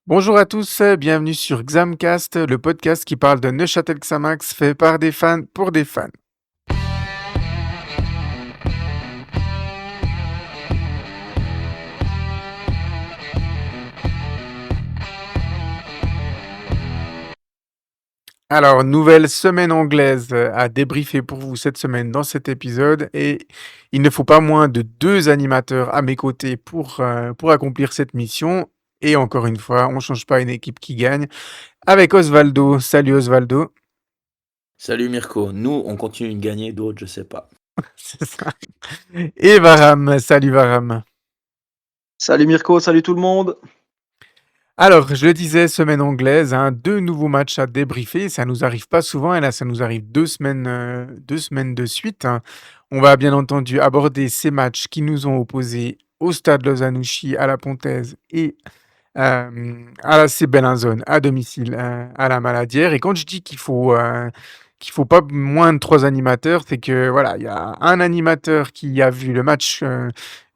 Bonjour à tous, bienvenue sur Xamcast, le podcast qui parle de Neuchâtel Xamax fait par des fans pour des fans. Alors, nouvelle semaine anglaise à débriefer pour vous cette semaine dans cet épisode et il ne faut pas moins de 2 animateurs à mes côtés pour accomplir cette mission. Et encore une fois, on change pas une équipe qui gagne. Avec Osvaldo. Salut Osvaldo. Salut Mirko, nous on continue de gagner, d'autres je sais pas. C'est ça. Et Varam. Salut Varam. Salut Mirko, salut tout le monde. Alors, je le disais, semaine anglaise, hein, 2 nouveaux matchs à débriefer. Ça nous arrive pas souvent et là, ça nous arrive 2 semaines de suite, hein. On va bien entendu aborder ces matchs qui nous ont opposés au Stade Lozanouchi, à la Pontaise et à la CB Bellinzone à domicile, à la Maladière. Et quand je dis qu'il faut pas moins de 3 animateurs, c'est que voilà, il y a un animateur qui a vu le match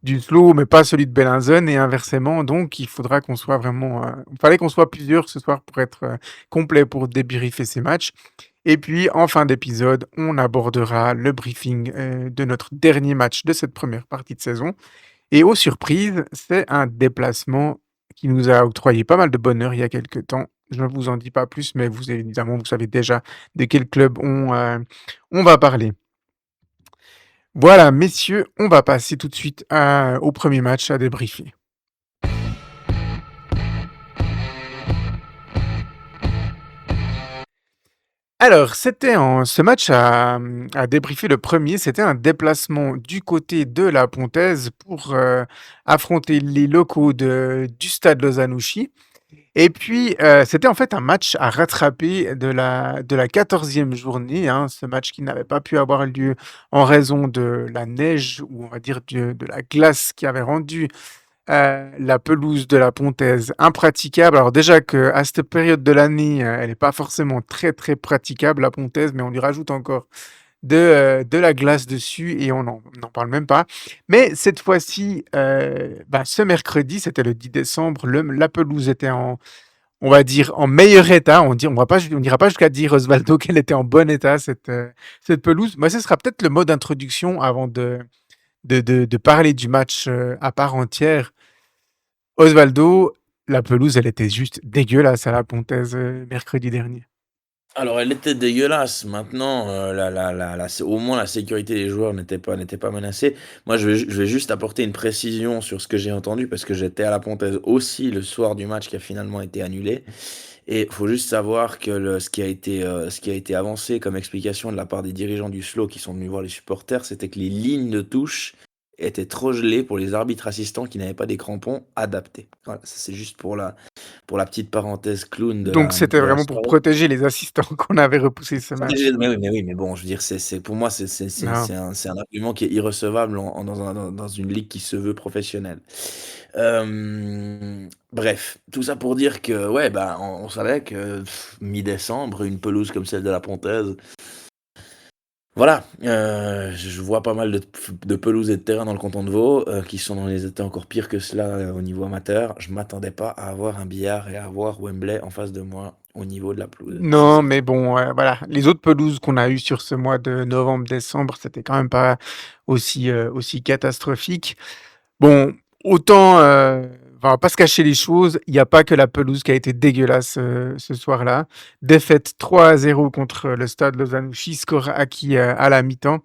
du Slow, mais pas celui de Bellinzone, et inversement. Donc, il faudra qu'on soit vraiment, il fallait qu'on soit plusieurs ce soir pour être complet pour débriefer ces matchs. Et puis, en fin d'épisode, on abordera le briefing de notre dernier match de cette première partie de saison. Et aux surprises, c'est un déplacement qui nous a octroyé pas mal de bonheur il y a quelques temps. Je ne vous en dis pas plus, mais vous évidemment, vous savez déjà de quel club on va parler. Voilà, messieurs, on va passer tout de suite au premier match à débriefer. Alors, ce match à débriefer le premier, c'était un déplacement du côté de la Pontaise pour affronter les locaux du stade Lozanouchi. Et puis, c'était en fait un match à rattraper de la 14e journée, hein, ce match qui n'avait pas pu avoir lieu en raison de la neige ou on va dire de la glace qui avait rendu la pelouse de la Pontaise impraticable. Alors déjà qu'à cette période de l'année, elle n'est pas forcément très très praticable, la Pontaise, mais on lui rajoute encore de la glace dessus et on n'en parle même pas. Mais cette fois-ci, ce mercredi, c'était le 10 décembre, la pelouse était on va dire, en meilleur état. On n'ira pas jusqu'à dire, Osvaldo, qu'elle était en bon état, cette pelouse. Moi, ce sera peut-être le mot d'introduction avant de parler du match à part entière. Osvaldo, la pelouse, elle était juste dégueulasse à la Pontaise mercredi dernier. Alors elle était dégueulasse, maintenant au moins la sécurité des joueurs n'était pas menacée. Moi je vais juste apporter une précision sur ce que j'ai entendu parce que j'étais à la Pontaise aussi le soir du match qui a finalement été annulé. Et il faut juste savoir que ce qui a été avancé comme explication de la part des dirigeants du SLO qui sont venus voir les supporters, c'était que les lignes de touche étaient trop gelées pour les arbitres assistants qui n'avaient pas des crampons adaptés. Voilà, ça c'est juste pour la petite parenthèse clown de Donc, la, c'était de la vraiment pour soirée. protéger les assistants qu'on avait repoussé ce match. Mais oui, mais bon, je veux dire, pour moi, Non. c'est un argument qui est irrecevable dans une ligue qui se veut professionnelle. Bref, tout ça pour dire que, ouais, bah, on savait que mi-décembre, une pelouse comme celle de la Pontaise, voilà, je vois pas mal de pelouses et de terrains dans le canton de Vaud qui sont dans des états encore pires que cela au niveau amateur. Je m'attendais pas à avoir un billard et à avoir Wembley en face de moi au niveau de la pelouse, c'est Non, mais certain. bon, voilà. Les autres pelouses qu'on a eues sur ce mois de novembre-décembre, c'était quand même pas aussi catastrophique. Bon, autant, on va pas se cacher les choses, il n'y a pas que la pelouse qui a été dégueulasse ce soir-là. Défaite 3-0 contre le Stade Lozanouchi, score acquis à la mi-temps.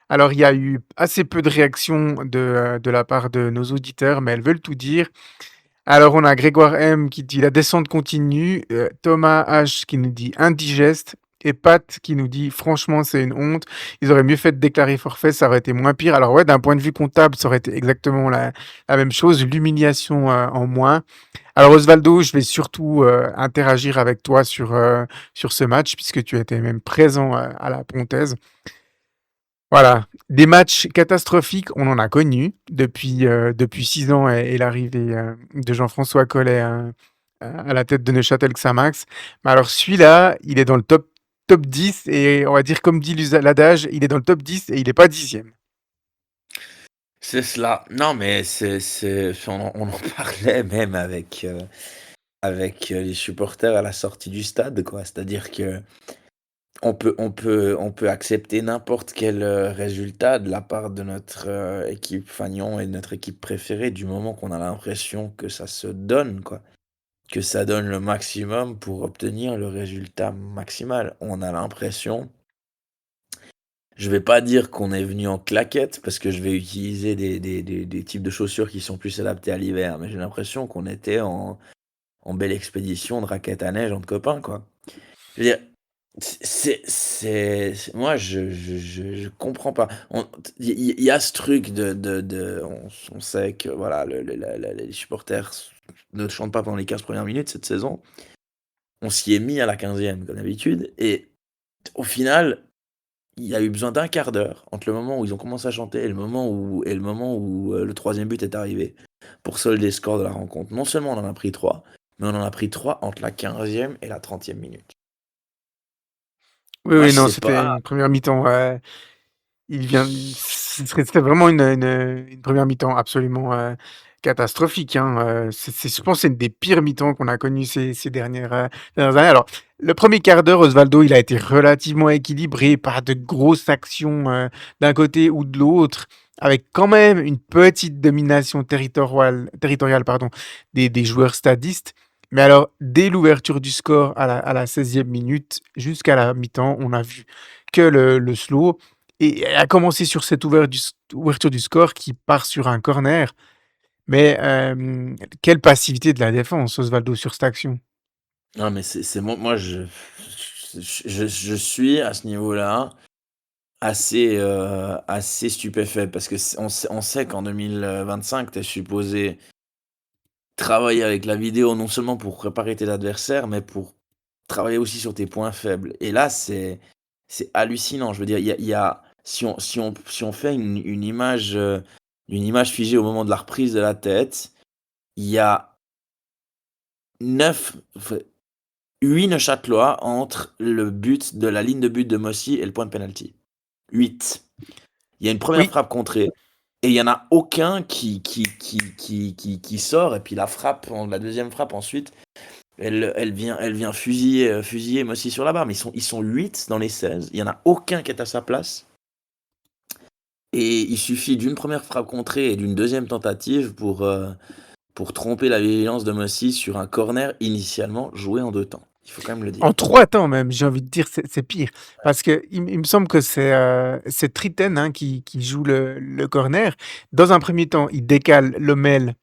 Alors, il y a eu assez peu de réactions de la part de nos auditeurs, mais elles veulent tout dire. Alors, on a Grégoire M qui dit la descente continue, Thomas H qui nous dit indigeste, et Pat qui nous dit franchement, c'est une honte. Ils auraient mieux fait de déclarer forfait, ça aurait été moins pire. Alors, ouais, d'un point de vue comptable, ça aurait été exactement la même chose, l'humiliation en moins. Alors, Osvaldo, je vais surtout interagir avec toi sur ce match, puisque tu étais même présent à la Pontaise. Voilà, des matchs catastrophiques, on en a connu depuis 6 ans et l'arrivée de Jean-François Collet à la tête de Neuchâtel Xamax. Mais alors celui-là, il est dans le top 10 et on va dire comme dit l'adage, il est dans le top 10 et il n'est pas 10e. C'est cela. Non, mais on en parlait même avec les supporters à la sortie du stade, quoi. C'est-à-dire que on peut accepter n'importe quel résultat de la part de notre équipe fanion et de notre équipe préférée, du moment qu'on a l'impression que ça se donne, quoi. Que ça donne le maximum pour obtenir le résultat maximal. On a l'impression, je vais pas dire qu'on est venu en claquette parce que je vais utiliser des types de chaussures qui sont plus adaptés à l'hiver, mais j'ai l'impression qu'on était en belle expédition de raquettes à neige entre copains, quoi. Je veux dire, moi, je comprends pas. Il y a ce truc on sait que voilà, les supporters ne chantent pas pendant les 15 premières minutes cette saison. On s'y est mis à la 15e comme d'habitude, et au final, il y a eu besoin d'un quart d'heure entre le moment où ils ont commencé à chanter et le moment où le troisième but est arrivé pour solder le score de la rencontre. Non seulement on en a pris trois, mais on en a pris trois entre la 15e et la 30e minute. Oui, Moi, oui, je non, sais c'était pas. une première mi-temps, ouais. C'était vraiment une première mi-temps absolument catastrophique, hein. Je pense, que c'est une des pires mi-temps qu'on a connues ces dernières années. Alors, le premier quart d'heure, Osvaldo, il a été relativement équilibré, pas de grosses actions d'un côté ou de l'autre, avec quand même une petite domination territoriale, pardon, des joueurs stadistes. Mais alors, dès l'ouverture du score à la 16e minute, jusqu'à la mi-temps, on a vu que le slow. Et elle a commencé sur cette ouverture du score qui part sur un corner. Mais quelle passivité de la défense, Osvaldo, sur cette action. Non, mais c'est moi, je suis à ce niveau-là assez stupéfait parce que on sait qu'en 2025, tu es supposé travailler avec la vidéo non seulement pour préparer tes adversaires, mais pour travailler aussi sur tes points faibles. Et là, c'est hallucinant. Je veux dire, si on fait une image figée au moment de la reprise de la tête, il y a 9, 8 Neuchâtelois entre le but de la ligne de but de Mossy et le point de penalty. 8. Il y a une première Oui, frappe contrée et il y en a aucun qui sort, et puis la deuxième frappe ensuite, elle vient fusiller Mossy sur la barre, mais ils sont 8 dans les 16. Il y en a aucun qui est à sa place. Et il suffit d'une première frappe contrée et d'une deuxième tentative pour tromper la vigilance de Mossy sur un corner initialement joué en deux temps. Il faut quand même le en dire. 3 temps même, j'ai envie de dire, c'est pire. Parce que il me semble que c'est Triten, hein, qui joue le corner. Dans un premier temps, il décale Lomel.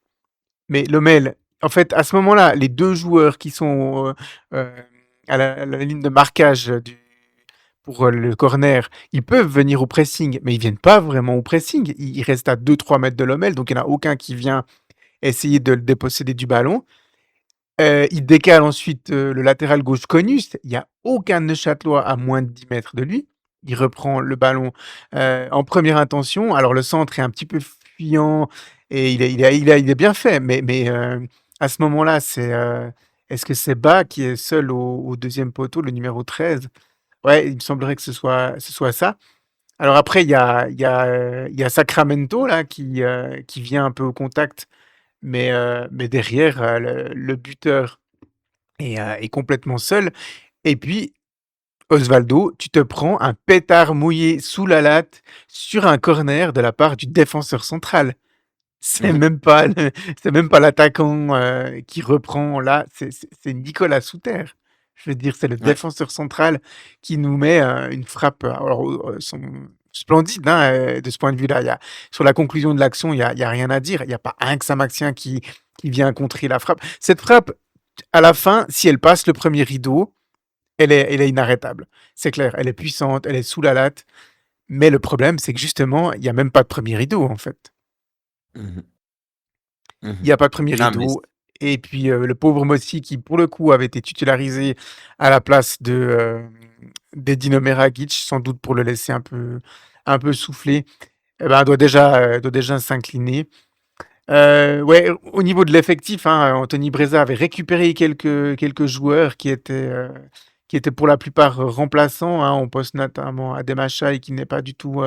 Mais Lomel, en fait, à ce moment-là, les deux joueurs qui sont à la ligne de marquage pour le corner, ils peuvent venir au pressing, mais ils viennent pas vraiment au pressing. Ils restent à 2-3 mètres de Lomel, donc il n'y en a aucun qui vient essayer de le déposséder du ballon. Il décale ensuite le latéral gauche Conus. Il n'y a aucun Neuchâtelois à moins de 10 mètres de lui. Il reprend le ballon en première intention. Alors le centre est un petit peu fuyant et il est bien fait, mais à ce moment-là, est-ce que c'est Bas qui est seul au deuxième poteau, le numéro 13? Ouais, il me semblerait que ce soit ça. Alors après, il y a Sacramento là qui vient un peu au contact, mais derrière, le buteur est complètement seul. Et puis, Osvaldo, tu te prends un pétard mouillé sous la latte sur un corner de la part du défenseur central. C'est Mhm. même pas le- c'est même pas l'attaquant qui reprend là, c'est Nicolas Souter. Je veux dire, c'est le Ouais. défenseur central qui nous met une frappe alors, splendide, hein, de ce point de vue-là. Sur la conclusion de l'action, il y a rien à dire. Il n'y a pas un Xamaxien qui vient contrer la frappe. Cette frappe, à la fin, si elle passe le premier rideau, elle est inarrêtable. C'est clair, elle est puissante, elle est sous la latte. Mais le problème, c'est que justement, il n'y a même pas de premier rideau, en fait. Mhm. Il n'y Mhm. a pas de premier Non, mais rideau. Et puis, le pauvre Mossy, qui pour le coup avait été titularisé à la place d'Edin Omeragic, sans doute pour le laisser un peu souffler, eh ben, doit déjà s'incliner. Ouais, au niveau de l'effectif, hein, Anthony Breza avait récupéré quelques joueurs qui étaient pour la plupart remplaçants, hein. On pense notamment à Demachai qui n'est pas du tout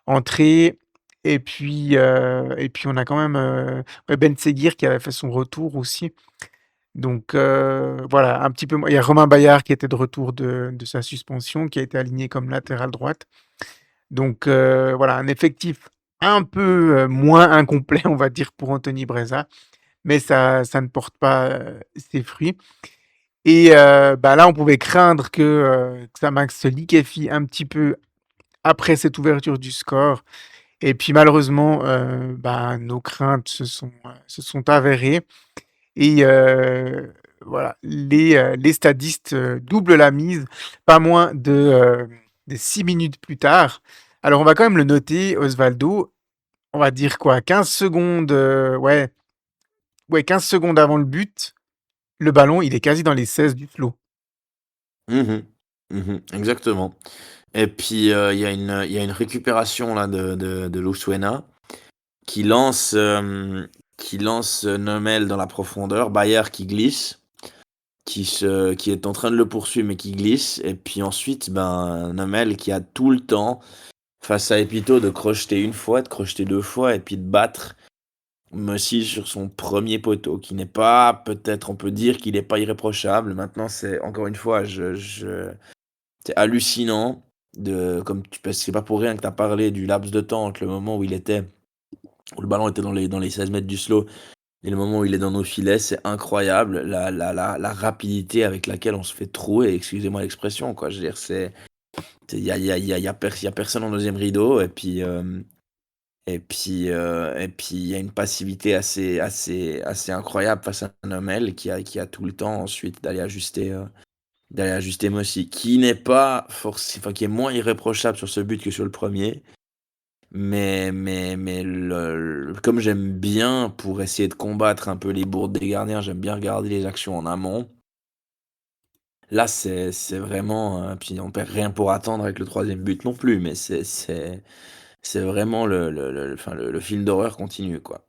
entré. Et puis on a quand même ouais, Ben Seguir qui avait fait son retour aussi. Donc voilà, un petit peu. Il y a Romain Bayard qui était de retour de sa suspension, qui a été aligné comme latéral droite. Donc voilà, un effectif un peu moins incomplet, on va dire, pour Anthony Breza, mais ça ne porte pas ses fruits. Et bah là, on pouvait craindre que Xamax se liquéfie un petit peu après cette ouverture du score. Et puis malheureusement, bah, nos craintes se sont avérées. Et voilà, les stadistes doublent la mise, pas moins de 6 minutes plus tard. Alors on va quand même le noter, Osvaldo, on va dire quoi, 15 secondes, ouais, 15 secondes avant le but, le ballon, il est quasi dans les 16 du flot. Mmh. Exactement. Et puis, il y a une récupération là de Loussouena qui lance, Nomel dans la profondeur. Bayer qui glisse, qui est en train de le poursuivre mais qui glisse et puis ensuite, ben, Nomel qui a tout le temps, face à Epito, de crocheter une fois, de crocheter 2 fois et puis de battre Messi sur son premier poteau qui n'est pas, peut-être on peut dire qu'il n'est pas irréprochable. Maintenant, c'est encore une fois, c'est hallucinant parce que c'est pas pour rien que tu as parlé du laps de temps entre le moment où où le ballon était dans les 16 mètres du slow et le moment où il est dans nos filets. C'est incroyable la rapidité avec laquelle on se fait trouer, excusez-moi l'expression, quoi. Je veux dire, il y a personne en deuxième rideau et puis il y a une passivité assez incroyable face à Nomel qui a tout le temps ensuite d'aller ajuster Messi, qui n'est pas enfin qui est moins irréprochable sur ce but que sur le premier. Mais comme j'aime bien, pour essayer de combattre un peu les bourdes des gardiens, j'aime bien regarder les actions en amont. Là, c'est vraiment, puis on perd rien pour attendre avec le troisième but non plus, mais c'est vraiment enfin, le film d'horreur continue, quoi.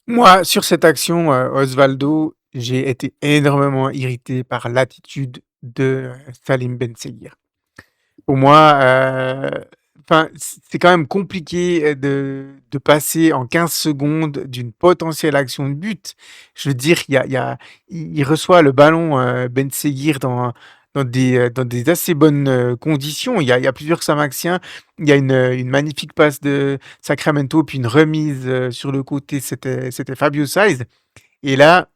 Moi, sur cette action, Osvaldo, j'ai été énormément irrité par l'attitude de Salim Benseghir. Pour moi, enfin, c'est quand même compliqué de passer en 15 secondes d'une potentielle action de but. Je veux dire, il reçoit le ballon, Ben Seguir, dans des assez bonnes conditions. Il y a plusieurs Samaxiens. Il y a une magnifique passe de Sacramento, puis une remise sur le côté, c'était Fabio Saiz. Et là,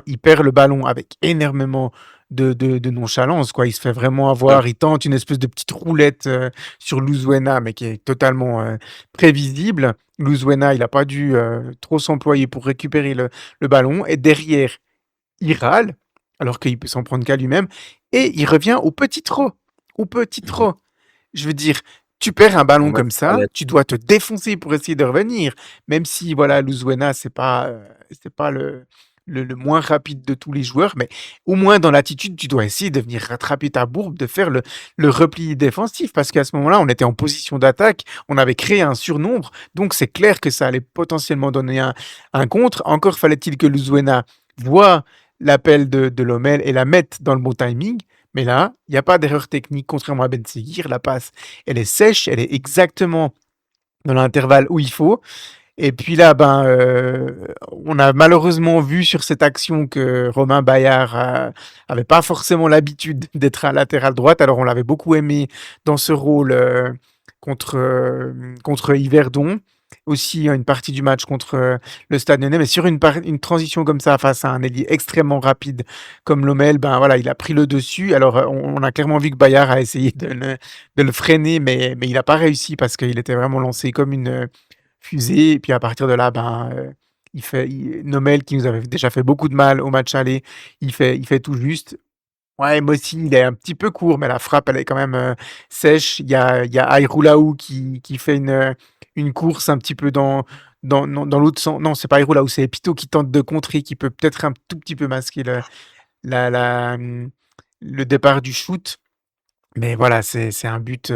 il perd le ballon avec énormément de nonchalance, quoi. Il se fait vraiment Ouais. avoir. Il tente une espèce de petite roulette sur Luzuena, mais qui est totalement prévisible. Luzuena, il n'a pas dû trop s'employer pour récupérer le ballon. Et derrière, il râle, alors qu'il peut s'en prendre qu'à lui-même. Et il revient au petit trot. Au petit Mmh. trot. Je veux dire, tu perds un ballon Pour comme mettre à ça, l'aise. tu dois te défoncer pour essayer de revenir. Même si, voilà, Luzuena, c'est pas le moins rapide de tous les joueurs, mais au moins dans l'attitude, tu dois essayer de venir rattraper ta bourbe, de faire le repli défensif, parce qu'à ce moment-là, on était en position d'attaque, on avait créé un surnombre, donc c'est clair que ça allait potentiellement donner un contre. Encore fallait-il que Luzuena voit l'appel de Lomel et la mette dans le bon timing. Mais là, il n'y a pas d'erreur technique, contrairement à Ben Seguir. La passe, elle est sèche, elle est exactement dans l'intervalle où il faut. Et puis là, ben, on a malheureusement vu sur cette action que Romain Bayard avait pas forcément l'habitude d'être à latéral droite. Alors on l'avait beaucoup aimé dans ce rôle contre Yverdon. Aussi une partie du match contre le Stade Lyonnais, mais sur une transition comme ça face à un ailier extrêmement rapide comme Lomel, ben voilà, il a pris le dessus. Alors on a clairement vu que Bayard a essayé de le freiner, mais il n'a pas réussi parce qu'il était vraiment lancé comme une fusée. Et puis à partir de là, ben, Nomel, qui nous avait déjà fait beaucoup de mal au match aller, il fait tout juste. Ouais, Mossy, il est un petit peu court, mais la frappe, elle est quand même sèche. Il y a Aïroulaou qui fait une course un petit peu dans l'autre sens. Non, c'est pas Aïroulaou, c'est Epito qui tente de contrer, qui peut peut-être un tout petit peu masquer la, la, hum, le départ du shoot. Mais voilà, c'est un but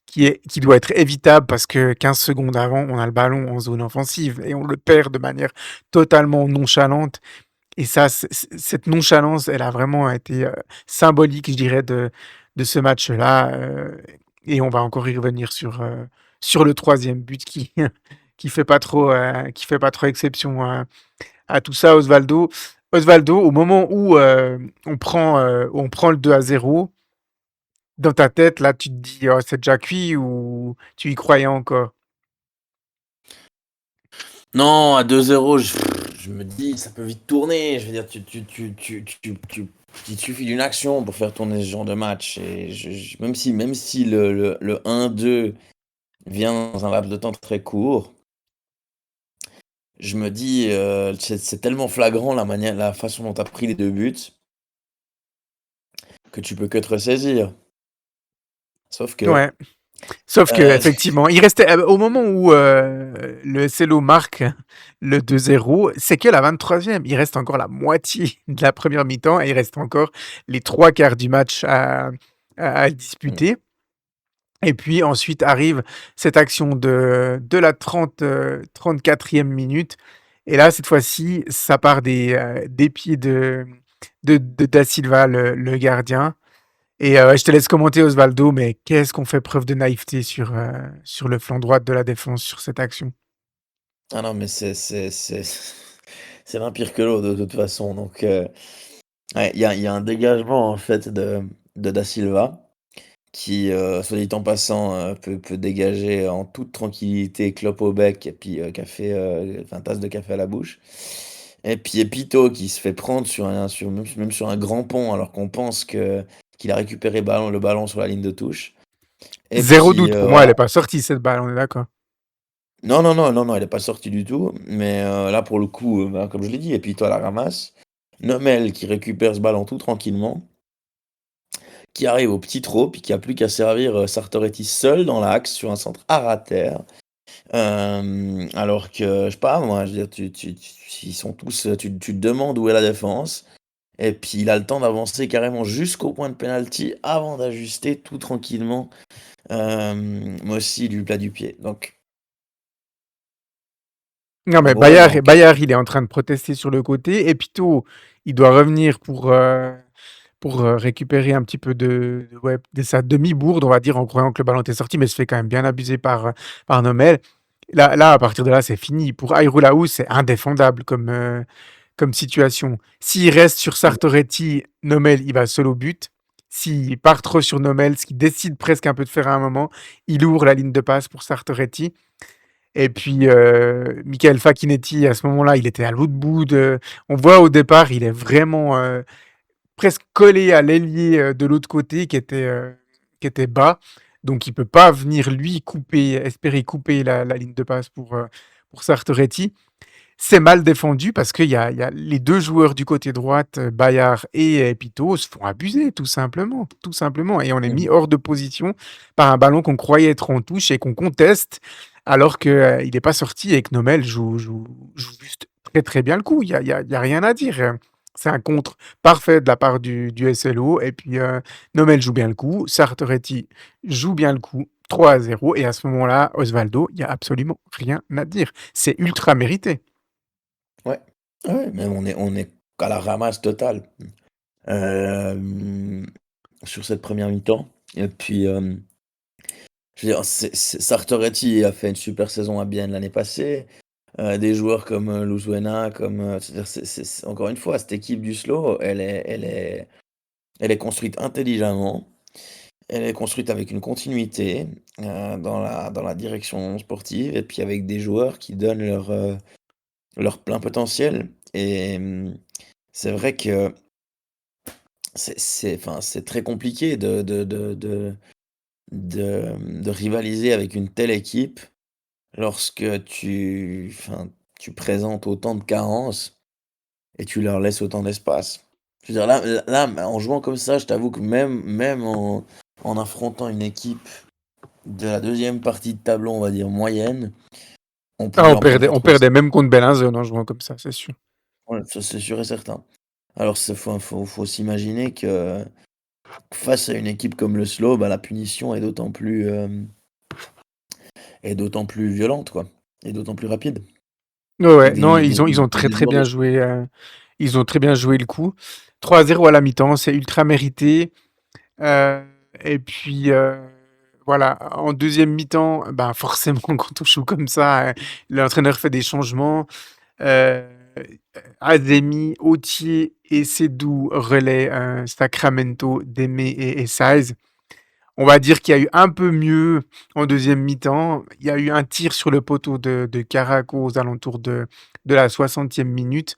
qui doit être évitable parce que 15 secondes avant, on a le ballon en zone offensive et on le perd de manière totalement nonchalante. Et ça, cette nonchalance, elle a vraiment été symbolique, je dirais, de ce match-là. Et on va encore y revenir sur le troisième but qui fait pas trop exception à tout ça, Osvaldo. Osvaldo, au moment où on prend le 2-0, dans ta tête, là, tu te dis, oh, c'est déjà cuit ou tu y croyais encore? Non, à 2-0, je me dis, ça peut vite tourner. Je veux dire, il suffit d'une action pour faire tourner ce genre de match. Et même si le 1-2 vient dans un laps de temps très court, je me dis, c'est tellement flagrant la façon dont tu as pris les deux buts que tu peux que te ressaisir. Sauf que, Ouais. Sauf que euh, effectivement, il restait au moment où le SLO marque le 2-0, c'est que la 23e. Il reste encore la moitié de la première mi-temps et il reste encore les trois quarts du match à disputer. Et puis ensuite arrive cette action de la 34e minute. Et là, cette fois-ci, ça part des pieds de Da Silva, le gardien. Et je te laisse commenter, Osvaldo, mais qu'est-ce qu'on fait preuve de naïveté sur le flanc droit de la défense sur cette action? ah non, mais c'est l'un pire que l'autre de toute façon. Donc, ouais, il y a un dégagement en fait de Da Silva qui, soit dit en passant, peut dégager en toute tranquillité, clope au bec et puis café, enfin tasse de café à la bouche. Et puis Epito qui se fait prendre même sur un grand pont alors qu'on pense qu'il a récupéré le ballon sur la ligne de touche. Et Zéro puis doute, pour moi, elle voilà. est pas sortie, cette balle, on est d'accord. Non, non, non, non, non, elle est pas sortie du tout. Mais là, pour le coup, bah, comme je l'ai dit, Epito la ramasse. Nomel qui récupère ce ballon tout tranquillement, qui arrive au petit trot, puis qui a plus qu'à servir Sartoretti seul dans l'axe sur un centre à terre. Alors que, je sais pas, moi, je veux dire, ils sont tous, tu te demandes où est la défense, et puis il a le temps d'avancer carrément jusqu'au point de penalty avant d'ajuster tout tranquillement Mossi du plat du pied. Non, mais Donc ouais, non. Bayard, il est en train de protester sur le côté. Et Pito, il doit revenir pour récupérer un petit peu de sa demi-bourde, on va dire, en croyant que le ballon était sorti, mais se fait quand même bien abuser par Nomel. Là, à partir de là, c'est fini. Pour Aïroulaou, c'est indéfendable comme situation. S'il reste sur Sartoretti, Nomel, il va seul au but. S'il part trop sur Nomel, ce qu'il décide presque un peu de faire à un moment, il ouvre la ligne de passe pour Sartoretti. Et puis, Michael Facchinetti, à ce moment-là, il était à l'autre bout de. On voit au départ, il est vraiment presque collé à l'ailier de l'autre côté qui était bas. Donc, il peut pas venir, lui, espérer couper la ligne de passe pour Sartoretti. C'est mal défendu parce qu'il y a les deux joueurs du côté droite, Bayard et Pito, se font abuser, tout simplement. Tout simplement. Et on est mis Mhm. hors de position par un ballon qu'on croyait être en touche et qu'on conteste, alors qu'il n'est pas sorti et que Nomel joue juste très très bien le coup. Il y a rien à dire. C'est un contre parfait de la part du SLO. Et puis Nomel joue bien le coup. Sartoretti joue bien le coup. 3-0. Et à ce moment-là, Osvaldo, il n'y a absolument rien à dire. C'est ultra mérité. Ouais, ouais, mais on est à la ramasse totale euh, sur cette première mi-temps. Et puis, je veux dire, Sartoretti a fait une super saison à Bienne l'année passée. Des joueurs comme Luzuena, c'est-à-dire, encore une fois, cette équipe du slow, elle est construite intelligemment. Elle est construite avec une continuité dans la direction sportive et puis avec des joueurs qui donnent leur plein potentiel. Et c'est vrai que enfin, c'est très compliqué de rivaliser avec une telle équipe lorsque enfin, tu présentes autant de carences et tu leur laisses autant d'espace. Je veux dire, là, en jouant comme ça, je t'avoue que même en affrontant une équipe de la deuxième partie de tableau, on va dire moyenne, on Ah, pouvait en prendre on 4 ou perdait 5. même contre Bellinzone en jouant comme ça, c'est sûr. Ouais, ça c'est sûr et certain. Alors, faut s'imaginer que face à une équipe comme le Slow, bah, la punition est d'autant plus violente, quoi, et d'autant plus rapide. Ouais, ouais. Non, ils ont très Des très joueurs bien de... joué. Ils ont très bien joué le coup. 3-0 à la mi-temps, c'est ultra mérité. Et puis voilà, en deuxième mi-temps, ben forcément quand on joue comme ça, l'entraîneur fait des changements. Euh, Azemi, Autier et Sédou relais Sacramento, Deme et Size. On va dire qu'il y a eu un peu mieux en deuxième mi-temps. Il y a eu un tir sur le poteau de Caraco aux alentours de la 60e minute.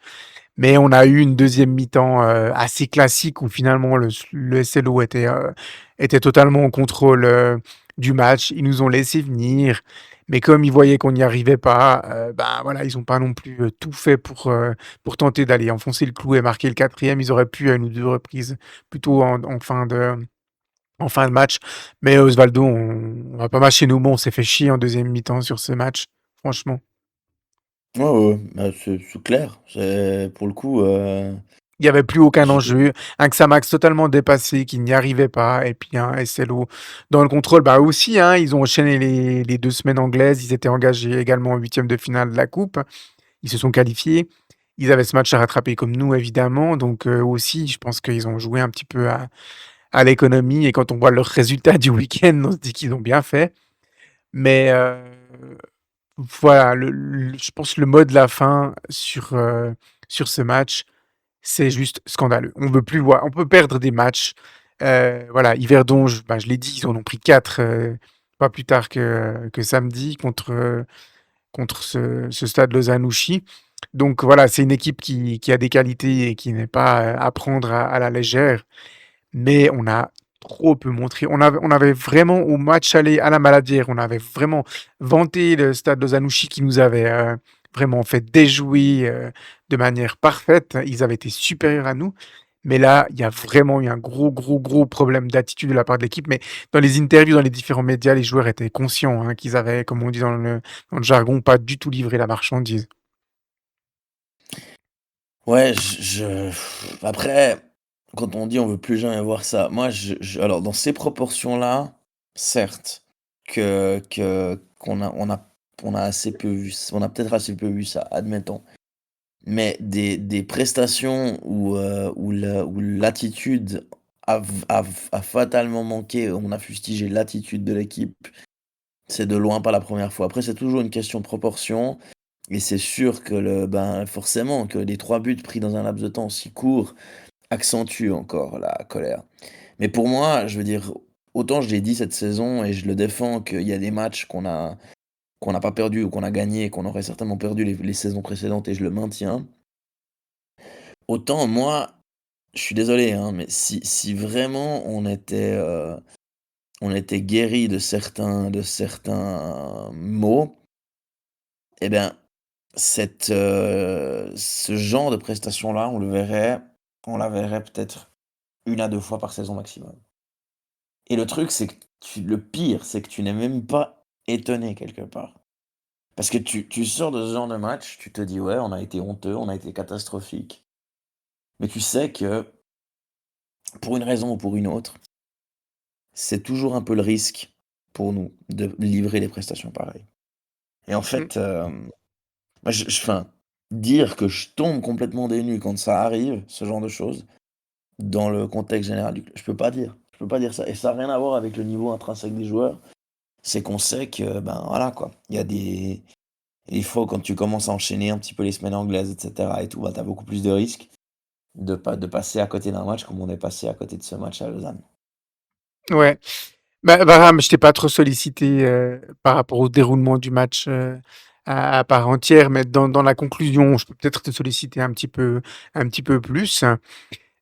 Mais on a eu une deuxième mi-temps assez classique où finalement le SLO était totalement en contrôle du match. Ils nous ont laissé venir. Mais comme ils voyaient qu'on n'y arrivait pas, ben voilà, ils n'ont pas non plus tout fait pour tenter d'aller enfoncer le clou et marquer le quatrième. Ils auraient pu à une ou deux reprises, plutôt en fin de match. Mais Osvaldo, on va pas mâcher nos mots, on s'est fait chier en deuxième mi-temps sur ce match, franchement. Ouais, ouais, bah, c'est clair. Pour le coup, Il n'y avait plus aucun je- enjeu, un Xamax totalement dépassé, qui n'y arrivait pas, et puis un SLO dans le contrôle. Bah aussi, hein, ils ont enchaîné les 2 semaines anglaises, ils étaient engagés également en huitième de finale de la Coupe, ils se sont qualifiés. Ils avaient ce match à rattraper comme nous, évidemment, donc aussi, je pense qu'ils ont joué un petit peu à l'économie, et quand on voit leurs résultats du week-end, on se dit qu'ils ont bien fait. Mais voilà, je pense que le mot de la fin sur ce match, c'est juste scandaleux. On veut plus voir, on peut perdre des matchs. Voilà, Yverdon, je l'ai dit, ils en ont pris 4 pas plus tard que samedi contre ce stade Lausanne-Ouchy. Donc voilà, c'est une équipe qui a des qualités et qui n'est pas à prendre à la légère. Mais on a trop peu montré. On avait vraiment, au match aller à la Maladière, on avait vraiment vanté le stade Lausanne-Ouchy qui nous avait vraiment fait déjouer de manière parfaite. Ils avaient été supérieurs à nous. Mais là, il y a vraiment eu un gros, gros, gros problème d'attitude de la part de l'équipe. Mais dans les interviews, dans les différents médias, les joueurs étaient conscients hein, qu'ils avaient, comme on dit dans le jargon, pas du tout livré la marchandise. ouais, après, quand on dit on veut plus jamais voir ça, moi, alors dans ces proportions-là, certes, qu'on a assez peu vu, on a peut-être assez peu vu ça, admettons. Mais des prestations où l'attitude a fatalement manqué, on a fustigé l'attitude de l'équipe, c'est de loin pas la première fois. Après, c'est toujours une question de proportion. Et c'est sûr que forcément, que les 3 buts pris dans un laps de temps si court accentuent encore la colère. Mais pour moi, je veux dire, autant je l'ai dit cette saison et je le défends qu'il y a des matchs qu'on n'a pas perdu ou qu'on a gagné et qu'on aurait certainement perdu les saisons précédentes et je le maintiens. Autant moi, je suis désolé, hein, mais si vraiment on était guéri de certains maux, eh bien, ce genre de prestation-là, on la verrait peut-être 1 à 2 fois par saison maximum. Et le truc, c'est que le pire, c'est que tu n'es même pas étonné quelque part. Parce que tu sors de ce genre de match, tu te dis, ouais, on a été honteux, on a été catastrophique. Mais tu sais que, pour une raison ou pour une autre, c'est toujours un peu le risque pour nous de livrer des prestations pareilles. Et en Mm. fait, moi, enfin, dire que je tombe complètement des nues quand ça arrive, ce genre de choses, dans le contexte général du club, je peux pas dire. Je peux pas dire ça. Et ça n'a rien à voir avec le niveau intrinsèque des joueurs. C'est qu'on sait que, ben voilà quoi, il y a il faut, quand tu commences à enchaîner un petit peu les semaines anglaises, etc. et tout, bah, tu as beaucoup plus de risques de passer à côté d'un match comme on est passé à côté de ce match à Lausanne. Ouais. Bah, Varane, je t'ai pas trop sollicité par rapport au déroulement du match à part entière, mais dans la conclusion, je peux peut-être te solliciter un petit peu plus.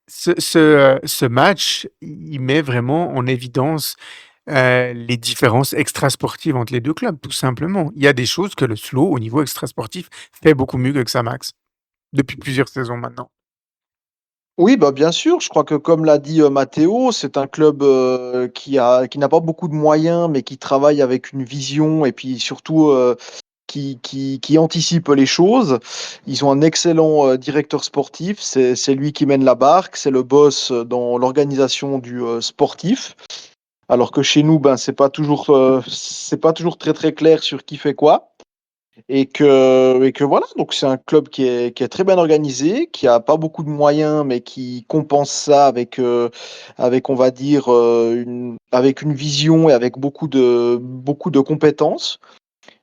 Ce match, il met vraiment en évidence les différences extrasportives entre les deux clubs, tout simplement. Il y a des choses que le Slow, au niveau extrasportif, fait beaucoup mieux que Xamax, depuis plusieurs saisons maintenant. Oui, bah bien sûr. Je crois que comme l'a dit Matteo, c'est un club qui n'a pas beaucoup de moyens, mais qui travaille avec une vision et puis surtout qui anticipe les choses. Ils ont un excellent directeur sportif. C'est lui qui mène la barque. C'est le boss dans l'organisation du sportif. Alors que chez nous, ben c'est pas toujours très très clair sur qui fait quoi. Et que voilà, donc c'est un club qui est très bien organisé, qui a pas beaucoup de moyens, mais qui compense ça avec on va dire, avec une vision et avec beaucoup de compétences.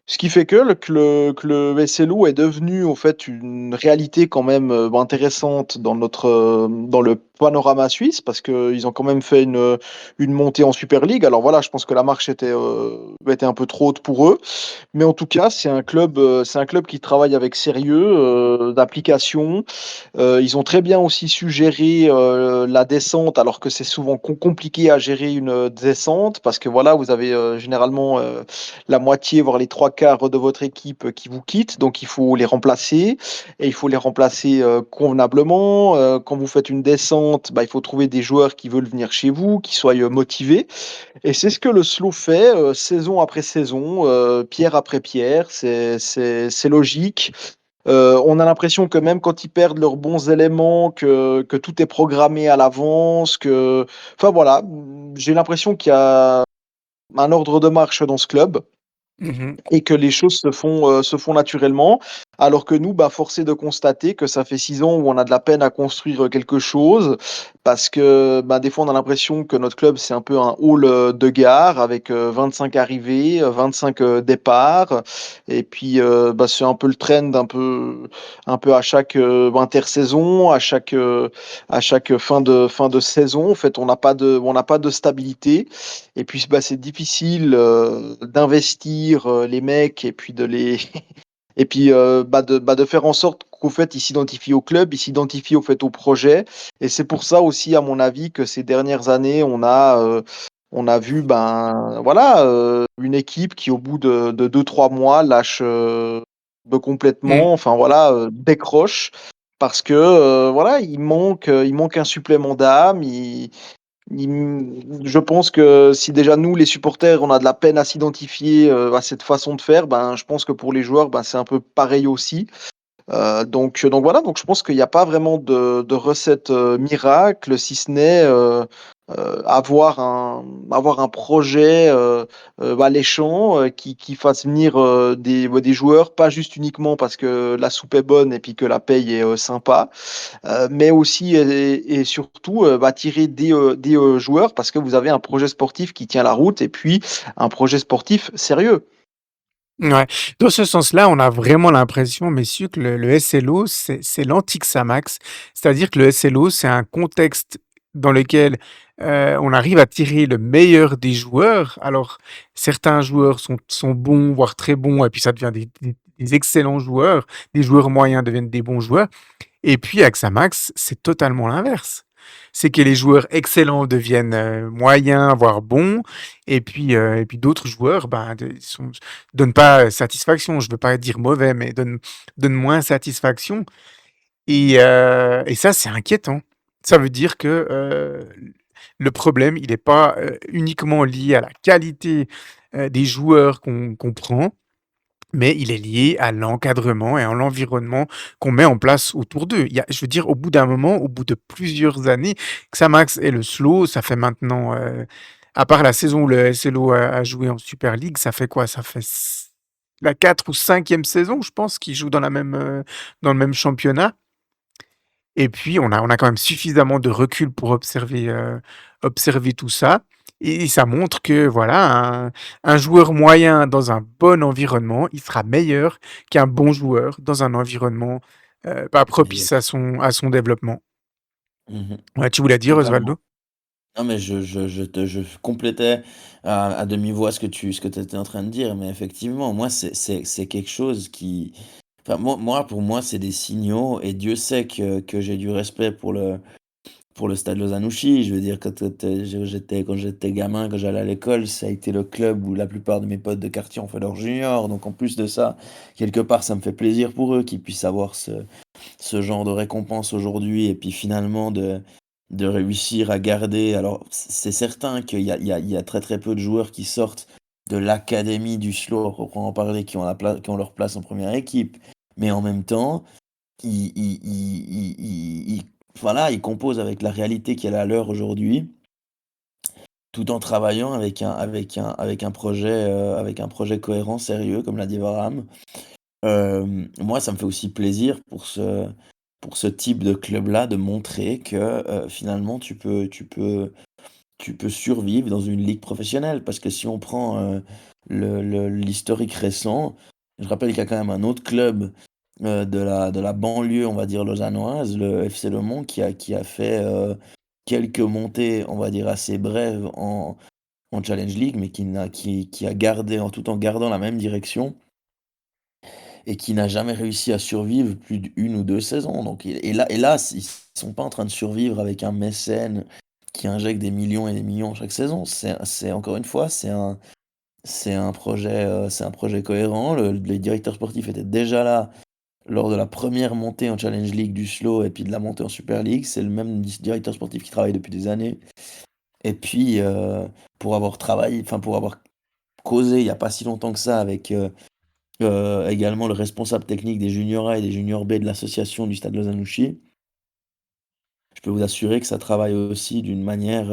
Ce qui fait que le SLO est devenu, en fait, une réalité quand même, intéressante dans le panorama suisse parce qu'ils ont quand même fait une montée en Super League. Alors voilà, je pense que la marche était un peu trop haute pour eux. Mais en tout cas, c'est un club qui travaille avec sérieux, d'application. Ils ont très bien aussi su gérer, la descente alors que c'est souvent compliqué à gérer une, descente parce que voilà, vous avez, généralement, la moitié, voire les 3/4 de votre équipe, qui vous quittent, donc il faut les remplacer et il faut les remplacer, convenablement. Quand vous faites une descente, bah, il faut trouver des joueurs qui veulent venir chez vous, qui soient, motivés et c'est ce que le Slow fait, saison après saison, pierre après pierre. C'est logique. On a l'impression que même quand ils perdent leurs bons éléments, que tout est programmé à l'avance, enfin voilà, j'ai l'impression qu'il y a un ordre de marche dans ce club Mmh. et que les choses se font naturellement. Alors que nous, bah, force est de constater que ça fait 6 ans où on a de la peine à construire, quelque chose parce que, bah, des fois, on a l'impression que notre club, c'est un peu un hall, de gare avec, 25 arrivées, 25, départs et puis, bah, c'est un peu le trend un peu à chaque, intersaison, à chaque fin de saison. En fait, on n'a pas de stabilité et puis, bah, c'est difficile, d'investir, les mecs et puis de les et puis, de faire en sorte qu'au fait, ils s'identifient au club, ils s'identifient au fait au projet et c'est pour ça aussi, à mon avis, que ces dernières années, on a vu, ben, voilà, une équipe qui, au bout de 2-3 mois, lâche, Mmh. complètement, enfin voilà, décroche parce que, voilà, il manque un supplément d'âme. Je pense que si déjà nous, les supporters, on a de la peine à s'identifier, à cette façon de faire, ben, je pense que pour les joueurs, ben, c'est un peu pareil aussi. Donc voilà, donc je pense qu'il y a pas vraiment de recette, miracle, si ce n'est, avoir un projet, alléchant, qui fasse venir, des joueurs, pas juste uniquement parce que la soupe est bonne et puis que la paye est, sympa, mais aussi et surtout, attirer des, joueurs parce que vous avez un projet sportif qui tient la route et puis un projet sportif sérieux. Ouais. Dans ce sens-là, on a vraiment l'impression, messieurs, que le SLO, c'est l'anti-Xamax. C'est-à-dire que le SLO, c'est un contexte dans lequel, on arrive à tirer le meilleur des joueurs. Alors, certains joueurs sont bons, voire très bons, et puis ça devient des excellents joueurs. Des joueurs moyens deviennent des bons joueurs. Et puis avec Xamax, c'est totalement l'inverse. C'est que les joueurs excellents deviennent, moyens, voire bons et puis d'autres joueurs, ben, donnent pas satisfaction. Je veux pas dire mauvais, mais donnent moins satisfaction et ça, c'est inquiétant. Ça veut dire que, le problème, il est pas, uniquement lié à la qualité, des joueurs qu'on prend, mais il est lié à l'encadrement et à l'environnement qu'on met en place autour d'eux. Il y a Je veux dire, au bout d'un moment, au bout de plusieurs années, Xamax et le Slow, ça fait maintenant, à part la saison où le SLO a joué en Super League, ça fait quoi? Ça fait la 4 ou 5e saison, je pense, qu'ils jouent dans le même championnat. Et puis, on a quand même suffisamment de recul pour observer tout ça et ça montre que, voilà, un joueur moyen dans un bon environnement, il sera meilleur qu'un bon joueur dans un environnement, pas propice Exact. à son développement. Mmh. Ouais, tu voulais dire, Totalement. Osvaldo? Non, mais je complétais à demi-voix ce que tu étais en train de dire, mais effectivement, moi, c'est quelque chose qui enfin, pour moi, c'est des signaux et Dieu sait que j'ai du respect pour le Stade Lozanouchi. Je veux dire, quand j'étais gamin, quand j'allais à l'école, ça a été le club où la plupart de mes potes de quartier ont fait leur junior. Donc en plus de ça, quelque part, ça me fait plaisir pour eux qu'ils puissent avoir ce genre de récompense aujourd'hui et puis finalement de réussir à garder. Alors, c'est certain qu'il y a très très peu de joueurs qui sortent de l'académie du Slow, à proprement parler, qui ont leur place en première équipe. Mais en même temps, voilà, ils composent avec la réalité qui est la leur aujourd'hui, tout en travaillant avec un projet cohérent, sérieux, comme l'a dit Varane. Moi, ça me fait aussi plaisir pour ce type de club-là de montrer que, finalement tu peux survivre dans une ligue professionnelle. Parce que si on prend l'historique récent, je rappelle qu'il y a quand même un autre club de la banlieue, on va dire, lausannoise, le FC Le Mans, qui a fait quelques montées, on va dire, assez brèves en Challenge League, mais qui a gardé, tout en gardant la même direction, et qui n'a jamais réussi à survivre plus d'une ou deux saisons. Donc, et là, ils sont pas en train de survivre avec un mécène qui injecte des millions et des millions chaque saison. Encore une fois, c'est un projet cohérent. Les directeurs sportifs étaient déjà là lors de la première montée en Challenge League du Slow et puis de la montée en Super League. C'est le même directeur sportif qui travaille depuis des années. Et puis, pour avoir travaillé, enfin, pour avoir causé il n'y a pas si longtemps que ça avec également le responsable technique des juniors A et des juniors B de l'association du Stade Lausanne-Ouchy, je peux vous assurer que ça travaille aussi d'une manière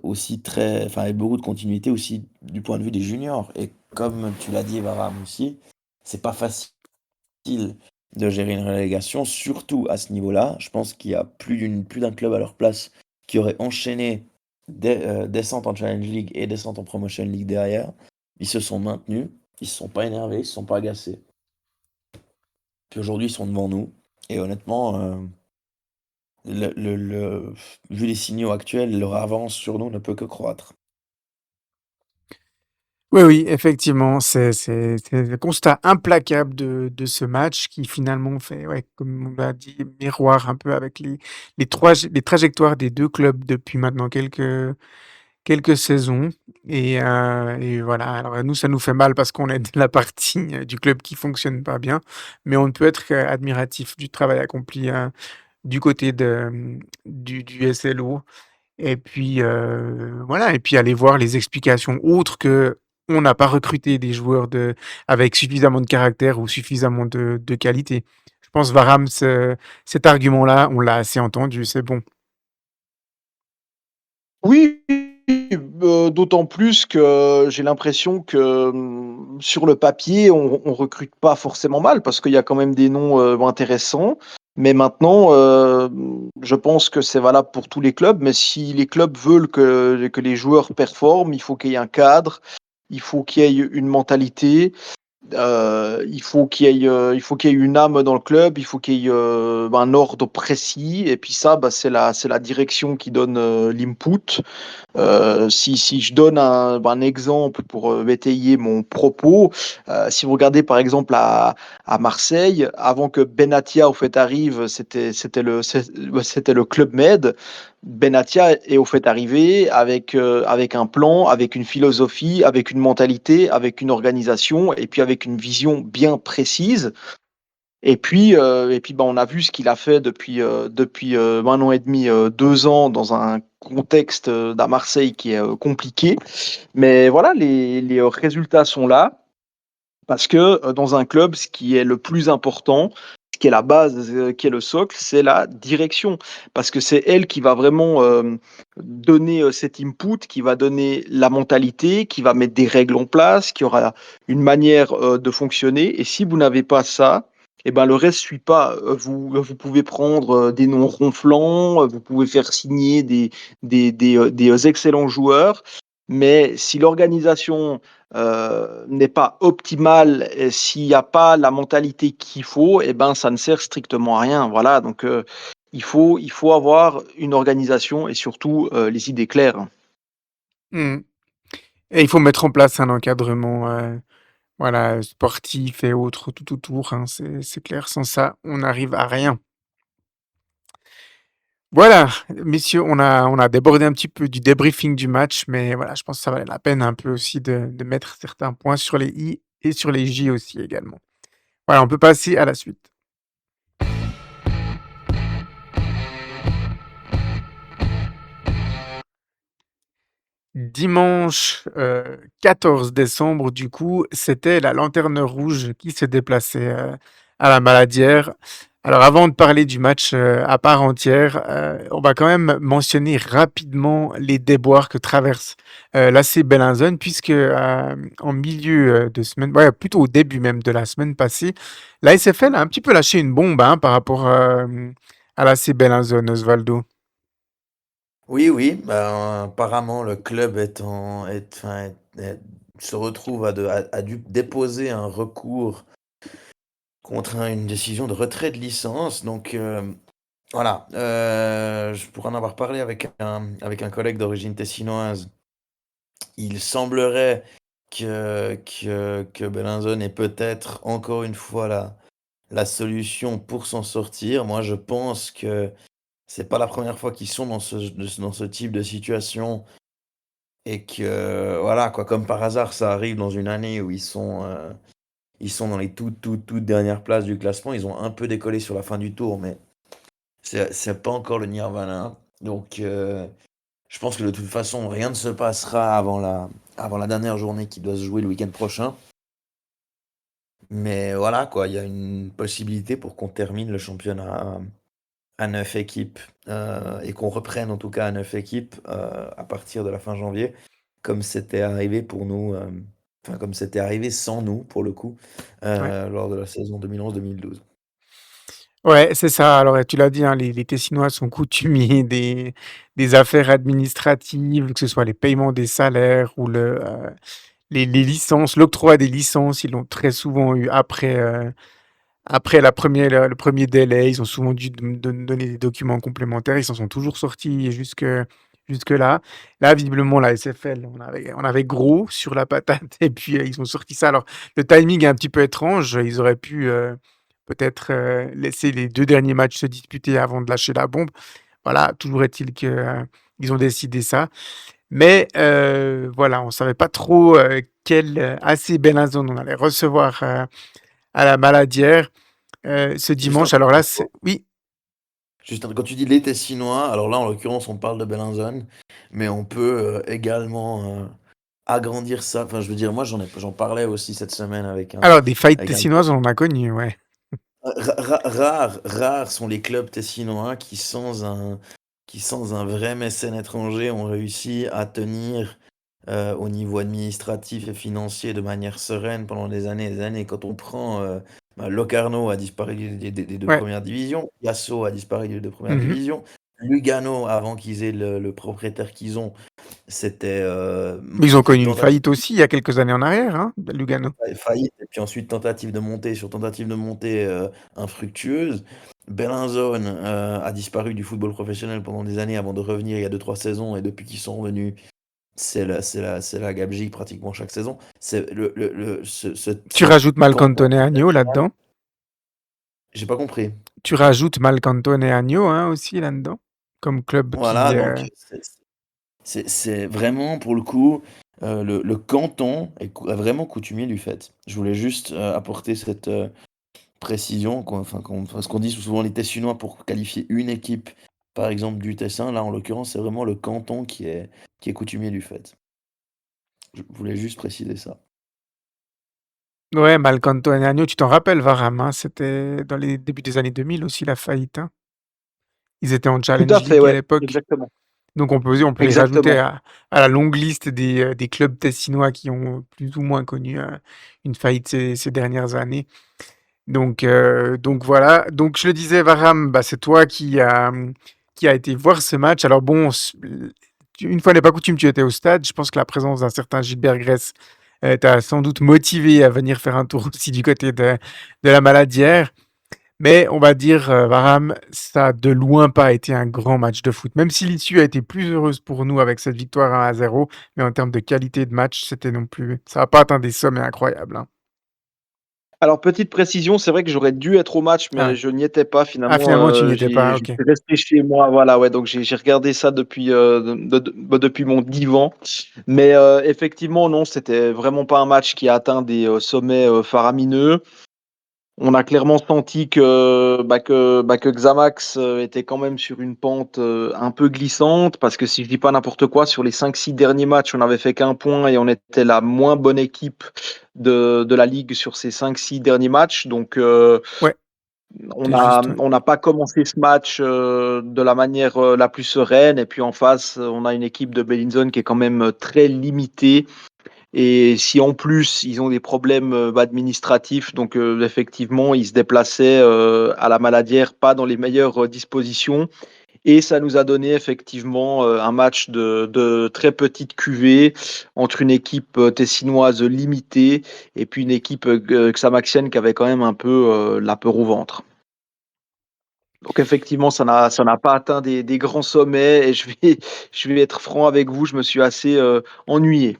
aussi très, enfin, avec beaucoup de continuité aussi du point de vue des juniors. Et comme tu l'as dit, Varam aussi, c'est pas facile de gérer une relégation, surtout à ce niveau-là. Je pense qu'il y a plus d'un club à leur place qui aurait enchaîné descente en Challenge League et descente en Promotion League derrière. Ils se sont maintenus, ils se sont pas énervés, ils se sont pas agacés. Puis aujourd'hui, ils sont devant nous. Et honnêtement, vu les signaux actuels, leur avance sur nous ne peut que croître. Oui, oui, effectivement, c'est le constat implacable de ce match qui finalement fait, ouais, comme on l'a dit, miroir un peu avec les trajectoires des 2 clubs depuis maintenant quelques saisons et voilà. Alors nous, ça nous fait mal parce qu'on est de la partie, du club qui fonctionne pas bien, mais on ne peut être qu'admiratif du travail accompli, du côté du SLO. Et puis, voilà, et puis aller voir les explications autres que on n'a pas recruté des joueurs avec suffisamment de caractère ou suffisamment de qualité. Je pense Varane, cet argument-là, on l'a assez entendu, c'est bon. Oui, d'autant plus que j'ai l'impression que, sur le papier, on recrute pas forcément mal parce qu'il y a quand même des noms, intéressants. Mais maintenant, je pense que c'est valable pour tous les clubs, mais si les clubs veulent que les joueurs performent, il faut qu'il y ait un cadre, il faut qu'il y ait une mentalité. Il faut qu'il y ait une âme dans le club, il faut qu'il y ait un ordre précis, et puis ça, bah, c'est la direction qui donne l'input. Si je donne un exemple pour étayer mon propos, si vous regardez par exemple à Marseille, avant que Benatia au fait arrive, c'était le Club Med. Benatia est au fait arrivé avec un plan, avec une philosophie, avec une mentalité, avec une organisation et puis avec une vision bien précise. Et puis bah, on a vu ce qu'il a fait depuis 1 an et demi, 2 ans dans un contexte d'à Marseille qui est compliqué. Mais voilà, les résultats sont là parce que dans un club, ce qui est le plus important, ce qui est la base, qui est le socle, c'est la direction. Parce que c'est elle qui va vraiment donner cet input, qui va donner la mentalité, qui va mettre des règles en place, qui aura une manière de fonctionner. Et si vous n'avez pas ça, eh ben, le reste ne suit pas. Vous pouvez prendre des noms ronflants, vous pouvez faire signer des excellents joueurs, mais si l'organisation n'est pas optimale, et s'il n'y a pas la mentalité qu'il faut, eh ben, ça ne sert strictement à rien. Voilà, donc il faut avoir une organisation et surtout les idées claires. Mmh. Et il faut mettre en place un encadrement, voilà, sportif et autres tout autour, hein, c'est clair. Sans ça, on n'arrive à rien. Voilà, messieurs, on a débordé un petit peu du débriefing du match, mais voilà, je pense que ça valait la peine un peu aussi de mettre certains points sur les i et sur les j aussi également. Voilà, on peut passer à la suite. Dimanche, 14 décembre, du coup, c'était la Lanterne Rouge qui se déplaçait, à la Maladière. Alors avant de parler du match, à part entière, on va quand même mentionner rapidement les déboires que traverse, l'AC Bellinzone puisque, en milieu, de semaine, ouais, plutôt au début même de la semaine passée, la SFL a un petit peu lâché une bombe, hein, par rapport, à l'AC Bellinzone, Osvaldo. Oui, oui, ben, apparemment le club se retrouve à dû déposer un recours contre une décision de retrait de licence. Donc voilà, je pourrais en avoir parlé avec un collègue d'origine tessinoise. Il semblerait que Bellinzone est peut-être encore une fois la solution pour s'en sortir. Moi, je pense que c'est pas la première fois qu'ils sont dans ce type de situation et que, voilà, quoi, comme par hasard, ça arrive dans une année où ils sont dans les toutes dernières places du classement. Ils ont un peu décollé sur la fin du tour, mais c'est pas encore le nirvana. Donc, je pense que de toute façon, rien ne se passera avant la dernière journée qui doit se jouer le week-end prochain. Mais voilà, quoi, il y a une possibilité pour qu'on termine le championnat à 9 équipes et qu'on reprenne en tout cas à 9 équipes à partir de la fin janvier, comme c'était arrivé pour nous, enfin comme c'était arrivé sans nous pour le coup, Ouais. lors de la saison 2011-2012. Ouais, c'est ça. Alors, tu l'as dit, hein, les Tessinois sont coutumiers des affaires administratives, que ce soit les paiements des salaires ou les licences, l'octroi des licences. Ils l'ont très souvent eu après le premier délai. Ils ont souvent dû donner des documents complémentaires. Ils s'en sont toujours sortis jusque-là. Là, visiblement, la SFL, on avait gros sur la patate et puis ils ont sorti ça. Alors, le timing est un petit peu étrange. Ils auraient pu peut-être laisser les 2 derniers matchs se disputer avant de lâcher la bombe. Voilà, toujours est-il que ils ont décidé ça. Mais voilà, on savait pas trop quel AC Bellinzone on allait recevoir à la Maladière ce Juste un dimanche. Alors truc là, info. oui. Quand tu dis les Tessinois, alors là en l'occurrence on parle de Bellinzone, mais on peut également agrandir ça. Enfin, je veux dire, moi j'en parlais aussi cette semaine Alors des fights avec un tessinoises, on en a connu, ouais. Rares sont les clubs tessinois qui, sans un vrai mécène étranger, ont réussi à tenir au niveau administratif et financier de manière sereine pendant des années et des années. Quand on prend Locarno a disparu des deux Ouais. premières divisions, Yasso a disparu des deux premières Mhm. divisions, Lugano, avant qu'ils aient le propriétaire qu'ils ont, c'était Mais ils ont connu une tentative faillite aussi il y a quelques années en arrière, hein, Lugano. faillite, et puis ensuite tentative de montée infructueuse. Bellinzone a disparu du football professionnel pendant des années avant de revenir il y a 2 3 saisons, et depuis qu'ils sont revenus, c'est la gabegie pratiquement chaque saison. C'est Tu rajoutes canton Malcantone et Agno là-dedans. j'ai pas compris. Tu rajoutes Malcantone et Agno hein, aussi là-dedans, comme club qui... Voilà, donc c'est vraiment pour le coup, le canton est vraiment coutumier du fait. Je voulais juste apporter cette précision, quoi, enfin, parce qu'on dit souvent les Tessinois pour qualifier une équipe, par exemple du Tessin. Là, en l'occurrence, c'est vraiment le canton qui est coutumier du fait. Je voulais juste préciser ça. Ouais, Malcantone et Agno, tu t'en rappelles, Varam, hein, c'était dans les débuts des années 2000 aussi la faillite, hein. Ils étaient en Tout à Challenge fait, League à ouais, l'époque. exactement. Donc on peut les rajouter Exactement. à la longue liste des clubs tessinois qui ont plus ou moins connu une faillite ces dernières années. Donc voilà. Donc je le disais, Varam, bah, c'est toi qui a été voir ce match. Alors bon, une fois n'est pas coutume, tu étais au stade. Je pense que la présence d'un certain Gilbert Gress t'a sans doute motivé à venir faire un tour aussi du côté de la Maladière. Mais on va dire, Varam, ça a de loin pas été un grand match de foot. Même si l'issue a été plus heureuse pour nous avec cette victoire 1-0, mais en termes de qualité de match, c'était non plus, ça n'a pas atteint des sommets incroyables, hein. Alors, petite précision, c'est vrai que j'aurais dû être au match, Ah mais ouais. je n'y étais pas Ah, finalement. finalement, tu n'y étais pas, Je ok. suis resté chez moi, voilà, ouais, donc j'ai regardé ça depuis, depuis mon divan. Mais effectivement, non, c'était vraiment pas un match qui a atteint des sommets faramineux. On a clairement senti que Xamax était quand même sur une pente un peu glissante, parce que si je dis pas n'importe quoi, sur les 5 6 derniers matchs, on n'avait fait qu'un point et on était la moins bonne équipe de la ligue sur ces 5 6 derniers matchs. Donc Ouais, c'est juste, ouais. on n'a pas commencé ce match de la manière la plus sereine. Et puis en face, on a une équipe de Bellinzone qui est quand même très limitée. Et si en plus ils ont des problèmes administratifs, donc effectivement ils se déplaçaient à la Maladière pas dans les meilleures dispositions. Et ça nous a donné effectivement un match de très petite cuvée entre une équipe tessinoise limitée et puis une équipe xamaxienne qui avait quand même un peu la peur au ventre. Donc effectivement, ça n'a pas atteint des grands sommets et je vais être franc avec vous, je me suis assez ennuyé.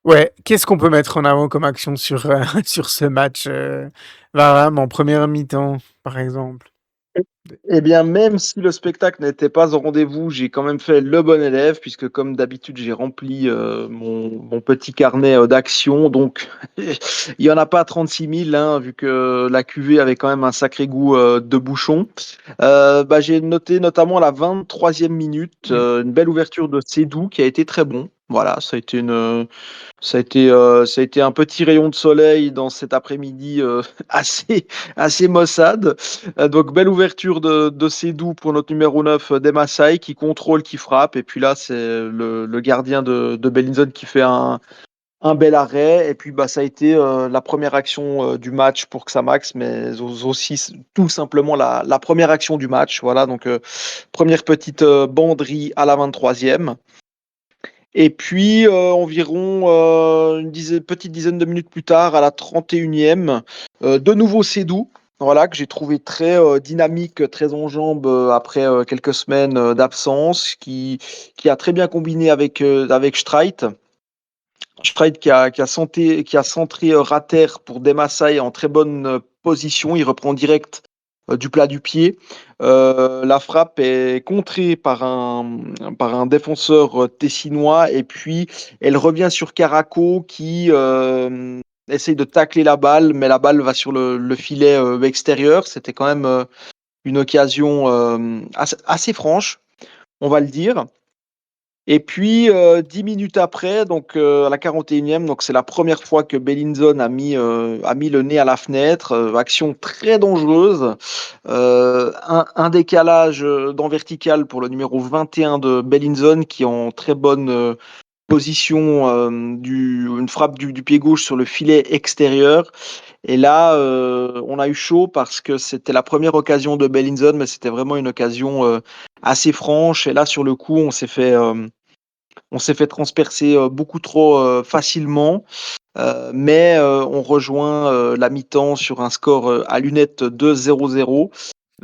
Ouais, qu'est-ce qu'on peut mettre en avant comme action sur, sur ce match, Varane en première mi-temps, par exemple? Eh bien, même si le spectacle n'était pas au rendez-vous, j'ai quand même fait le bon élève puisque comme d'habitude, j'ai rempli, mon petit carnet, d'actions donc il y en a pas 36 000 hein, vu que la cuvée avait quand même un sacré goût, de bouchon. Bah, j'ai noté notamment la 23e minute, Mmh. une belle ouverture de Sédou qui a été très bon. Voilà, ça a été un petit rayon de soleil dans cet après-midi, assez assez maussade. Donc belle ouverture de Sédou pour notre numéro 9, Demassay qui contrôle, qui frappe et puis là, c'est le gardien de Bellinzone qui fait un bel arrêt et puis, bah, ça a été, la première action, du match pour Xamax, mais aussi tout simplement la première action du match. Voilà donc, 1re petite, banderie à la 23e. Et puis, environ, petite dizaine de minutes plus tard, à la 31e, de nouveau Sédou, voilà, que j'ai trouvé très, dynamique, très en jambes, après, quelques semaines, d'absence, qui a très bien combiné avec Streit. Streit qui a centré, Rater pour Demassay en très bonne, position. Il reprend direct, du plat du pied. La frappe est contrée par un défenseur, tessinois et puis elle revient sur Caraco qui, essaye de tacler la balle, mais la balle va sur le filet, extérieur. C'était quand même, une occasion, assez franche, on va le dire. Et puis, 10 minutes après, donc, à la 41e, donc c'est la première fois que Bellinzone a mis le nez à la fenêtre, action très dangereuse. Un décalage, dans vertical pour le numéro 21 de Bellinzone qui est en très bonne, position, une frappe du pied gauche sur le filet extérieur et là, on a eu chaud parce que c'était la première occasion de Bellinzone, mais c'était vraiment une occasion, assez franche et là, sur le coup, on s'est fait transpercer beaucoup trop facilement, mais on rejoint la mi-temps sur un score à lunettes de 0-0.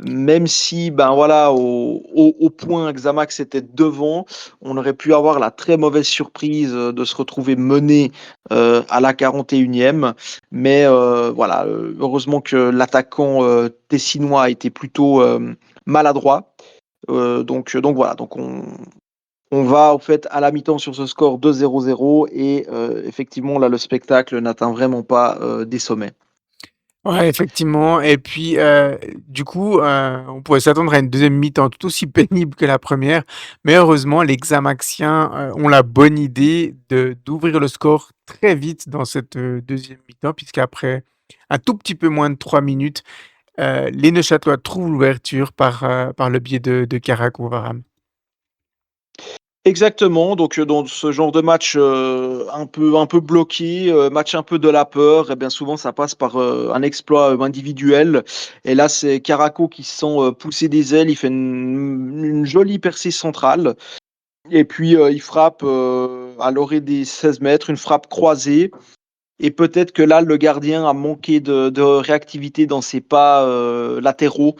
Même si, ben voilà, au point, Xamax était devant, on aurait pu avoir la très mauvaise surprise de se retrouver mené à la 41e. Mais voilà, heureusement que l'attaquant tessinois a été plutôt maladroit. Donc voilà, donc on va, au fait, à la mi-temps sur ce score de 0-0 et effectivement, là, le spectacle n'atteint vraiment pas, des sommets. Ouais, effectivement et puis, du coup, on pourrait s'attendre à une deuxième mi-temps tout aussi pénible que la première, mais heureusement, les Xamaxiens, ont la bonne idée d'ouvrir le score très vite dans cette, 2e mi-temps puisqu'après un tout petit peu moins de 3 minutes, les Neuchâtelois trouvent l'ouverture par le biais de Karakou Varane. Exactement, donc dans ce genre de match, un peu bloqué, match un peu de la peur et bien souvent ça passe par, un exploit, individuel et là c'est Caraco qui se sent, pousser des ailes. Il fait une jolie percée centrale et puis, il frappe, à l'orée des 16 mètres, une frappe croisée et peut-être que là, le gardien a manqué de réactivité dans ses pas, latéraux.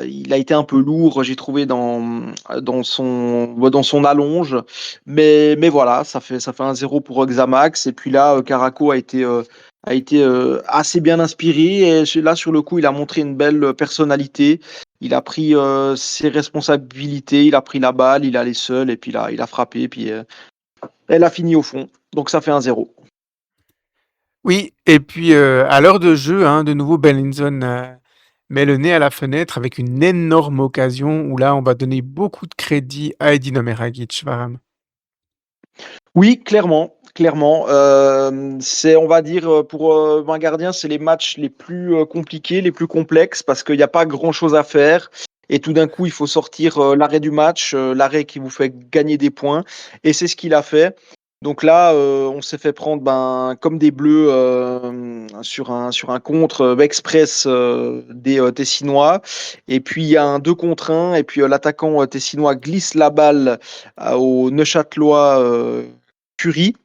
Il a été un peu lourd, j'ai trouvé dans son allonge. Mais voilà, ça fait 1-0 pour Xamax et puis là, Caraco a été assez bien inspiré et là, sur le coup, il a montré une belle personnalité. Il a pris, ses responsabilités, il a pris la balle, il allait seul et puis il a frappé puis, elle a fini au fond. Donc ça fait 1-0. Oui et puis, à l'heure de jeu, hein, de nouveau Bellinzone, met le nez à la fenêtre avec une énorme occasion où là, on va donner beaucoup de crédit à Edin Omeragic, Varane. Oui, clairement, clairement. C'est on va dire, pour, un gardien, c'est les matchs les plus, compliqués, les plus complexes parce qu'il y a pas grand-chose à faire et tout d'un coup, il faut sortir, l'arrêt du match, l'arrêt qui vous fait gagner des points et c'est ce qu'il a fait. Donc là, on s'est fait prendre comme des bleus sur un contre express des Tessinois. Et puis il y a un 2 contre 1. Et puis l'attaquant tessinois glisse la balle au Neuchâtelois Curie,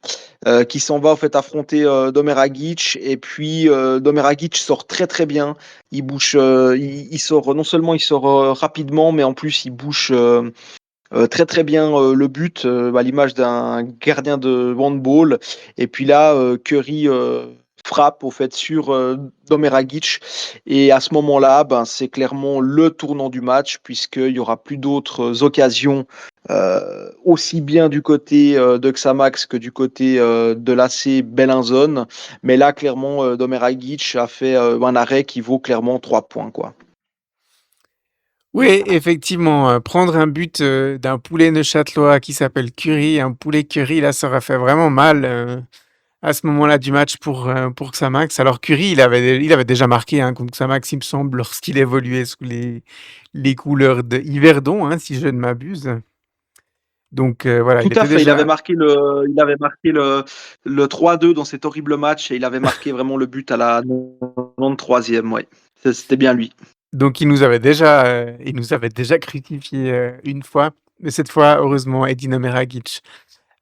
qui s'en va en fait affronter Domer Agic. Et puis Domer Agic sort très très bien. Il bouge, il sort, non seulement il sort rapidement, mais en plus il bouge très très bien le but, à l'image d'un gardien de handball. Et puis là, Curry frappe au fait sur Domeragic. Et à ce moment-là, c'est clairement le tournant du match, puisqu'il n'y aura plus d'autres occasions, aussi bien du côté de Xamax que du côté de l'AC Bellinzone. Mais là, clairement, Domeragic a fait un arrêt qui vaut clairement 3 points, quoi. Oui, effectivement, prendre un but d'un poulet neuchâtelois qui s'appelle Curie, un poulet Curie, là, ça aurait fait vraiment mal à ce moment-là du match pour Xamax. Alors Curie, il avait déjà marqué contre Xamax, il me semble, lorsqu'il évoluait sous les couleurs de Yverdon, si je ne m'abuse. Donc voilà, Tout il à était fait, déjà. il avait marqué le 3-2 dans cet horrible match et il avait marqué vraiment le but à la 93e, ouais. C'était bien lui. Donc il nous avait déjà crucifié une fois, mais cette fois, heureusement, Edin Omeragic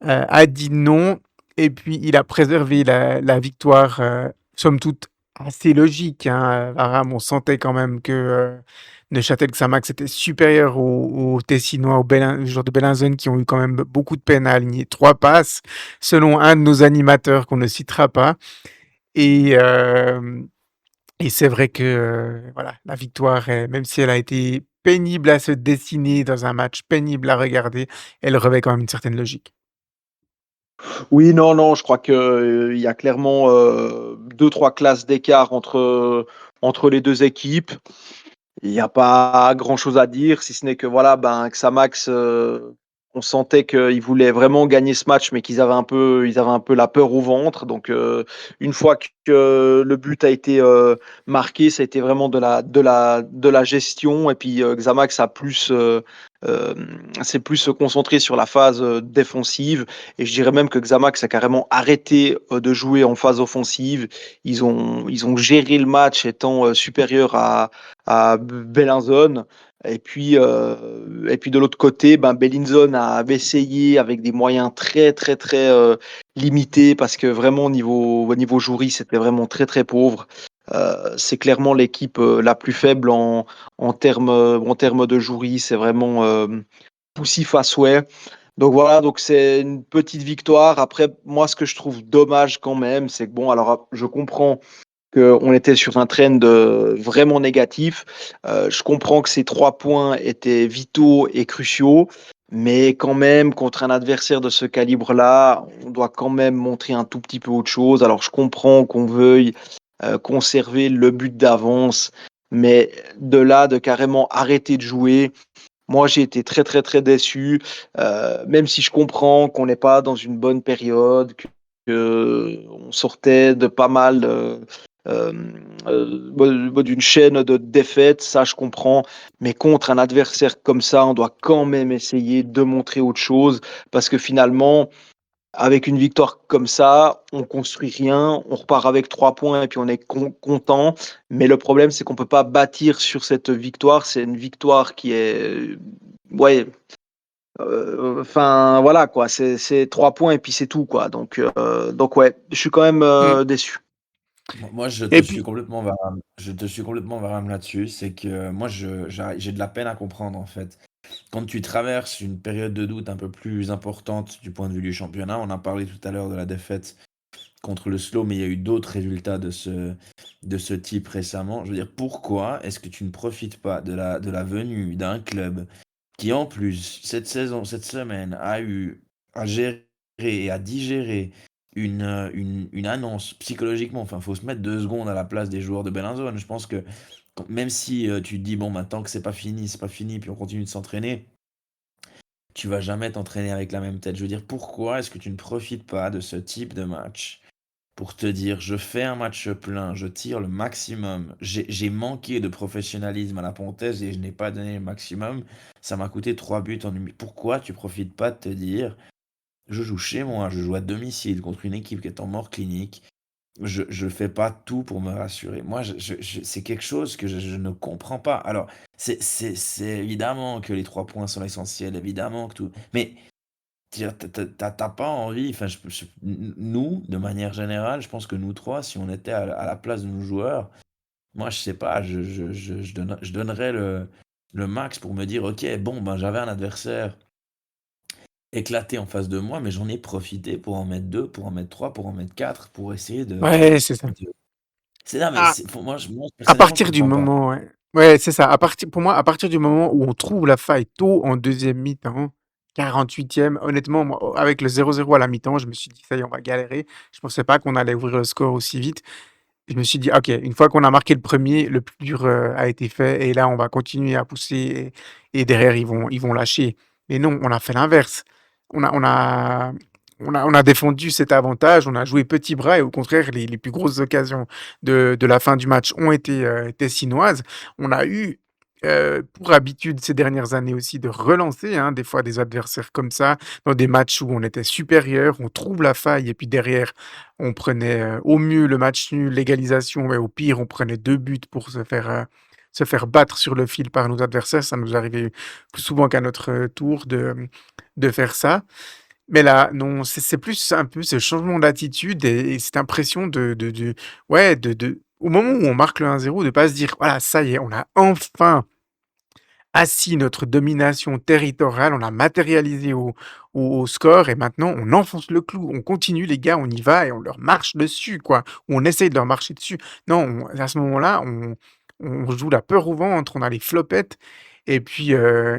a dit non, et puis il a préservé la victoire, somme toute assez logique. Varam, on sentait quand même que Neuchâtel Xamax était supérieur aux Tessinois, aux joueurs de Bellinzone qui ont eu quand même beaucoup de peine à aligner 3 passes, selon un de nos animateurs qu'on ne citera pas. Et, euh, et c'est vrai que voilà, la victoire, même si elle a été pénible à se dessiner dans un match, pénible à regarder, elle revêt quand même une certaine logique. Oui, non, non, je crois que il y a clairement 2-3 classes d'écart entre les deux équipes. Il n'y a pas grand-chose à dire, si ce n'est que voilà, Xamax, on sentait qu'ils voulaient vraiment gagner ce match, mais ils avaient un peu la peur au ventre. Donc, une fois que le but a été marqué, ça a été vraiment de la gestion. Et puis, Xamax a euh, s'est plus concentré sur la phase défensive. Et je dirais même que Xamax a carrément arrêté de jouer en phase offensive. Ils ont géré le match étant supérieur à Bellinzone. Et puis de l'autre côté, Bellinzone avait essayé avec des moyens très très très limités parce que vraiment au niveau jouerie, c'était vraiment très très pauvre. C'est clairement l'équipe la plus faible en termes de jouerie. C'est vraiment poussif à souhait. Donc voilà, donc c'est une petite victoire. Après, moi, ce que je trouve dommage quand même, c'est que bon, alors je comprends qu'on était sur un trend vraiment négatif. Je comprends que ces 3 points étaient vitaux et cruciaux, mais quand même, contre un adversaire de ce calibre-là, on doit quand même montrer un tout petit peu autre chose. Alors, je comprends qu'on veuille conserver le but d'avance, mais de là, de carrément arrêter de jouer, moi, j'ai été très, très, très déçu, même si je comprends qu'on n'est pas dans une bonne période, on sortait de pas mal euh, d'une chaîne de défaites, ça je comprends, mais contre un adversaire comme ça, on doit quand même essayer de montrer autre chose, parce que finalement, avec une victoire comme ça, on construit rien, on repart avec 3 points et puis on est content. Mais le problème, c'est qu'on peut pas bâtir sur cette victoire. C'est une victoire qui est, ouais, enfin voilà quoi. C'est 3 points et puis c'est tout quoi. Donc ouais, je suis quand même Mm. déçu. Moi, Et puis, je te suis complètement Varam là-dessus. C'est que moi, j'ai de la peine à comprendre en fait. Quand tu traverses une période de doute un peu plus importante du point de vue du championnat, on a parlé tout à l'heure de la défaite contre le Slow, mais il y a eu d'autres résultats de ce type récemment. Je veux dire, pourquoi est-ce que tu ne profites pas de la venue d'un club qui, en plus, cette semaine, à gérer et à digérer une annonce psychologiquement? Enfin, il faut se mettre 2 secondes à la place des joueurs de Bellinzone. Je pense que même si tu te dis, bon, maintenant que c'est pas fini, puis on continue de s'entraîner, tu vas jamais t'entraîner avec la même tête. Je veux dire, pourquoi est-ce que tu ne profites pas de ce type de match pour te dire, je fais un match plein, je tire le maximum, j'ai manqué de professionnalisme à la Pontaise et je n'ai pas donné le maximum, ça m'a coûté 3 buts en une minute. Pourquoi tu profites pas de te dire, Je joue chez moi, je joue à domicile contre une équipe qui est en mort clinique. Je fais pas tout pour me rassurer. Moi, c'est quelque chose que je ne comprends pas. Alors, c'est évidemment que les 3 points sont essentiels, évidemment que tout. Mais t'as pas envie. Enfin, nous, de manière générale, je pense que nous trois, si on était à la place de nos joueurs, moi, je sais pas, je donnerais le max pour me dire, ok, bon, ben, j'avais un adversaire éclaté en face de moi, mais j'en ai profité pour en mettre deux, pour en mettre trois, pour en mettre quatre, pour essayer Ouais, c'est ça. c'est là, mais Ah, pour moi, à personnellement, je partir du comprends pas. moment, ouais. Ouais, c'est ça. Pour moi, à partir du moment où on trouve la faille tôt en deuxième mi-temps, 48e, honnêtement, moi, avec le 0-0 à la mi-temps, je me suis dit, ça y est, on va galérer. Je pensais pas qu'on allait ouvrir le score aussi vite. Je me suis dit: «OK, une fois qu'on a marqué le premier, le plus dur, a été fait et là, on va continuer à pousser et derrière, ils vont lâcher». Mais non, on a fait l'inverse. On a défendu cet avantage, on a joué petit bras et au contraire, les plus grosses occasions de la fin du match ont été, tessinoises. On a eu, pour habitude ces dernières années aussi de relancer, hein, des fois des adversaires comme ça, dans des matchs où on était supérieur, on trouve la faille et puis derrière on prenait, au mieux le match nul, l'égalisation, mais au pire, on prenait 2 buts pour se faire battre sur le fil par nos adversaires. Ça nous arrivait plus souvent qu'à notre, tour de faire ça. Mais là, non, c'est plus un peu ce changement d'attitude et cette impression de ouais, au moment où on marque le 1-0, de pas se dire: «Voilà, ça y est, on a enfin assis notre domination territoriale, on a matérialisé au score et maintenant on enfonce le clou. On continue les gars, on y va et on leur marche dessus quoi, ou on essaye de leur marcher dessus. Non, à ce moment-là, on joue la peur au ventre, on a les flopettes et puis,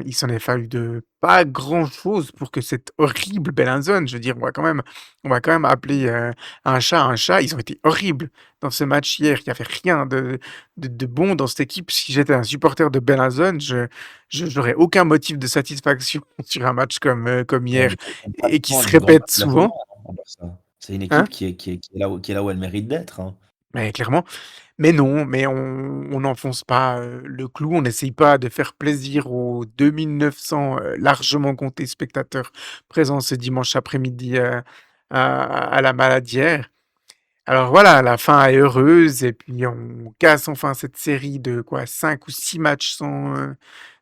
il s'en est fallu de pas grand-chose pour que cette horrible Bellinzone, je veux dire, on va quand même appeler, un chat un chat. Ils ont été horribles dans ce match hier. Il y avait rien de bon dans cette équipe. Si j'étais un supporter de Bellinzone, je n'aurais aucun motif de satisfaction sur un match comme Ouais, hier mais et qui concrètement, se ils nous répète emmerdent la souvent, à part ça. C'est une équipe hein? qui est là où elle mérite d'être, hein. Mais clairement. Mais non, mais on n'enfonce pas, le clou, on n'essaye pas de faire plaisir aux 2 900, largement comptés spectateurs présents ce dimanche après-midi, à la Maladière. Alors voilà, la fin est heureuse et puis on casse enfin cette série de quoi? 5 ou 6 matchs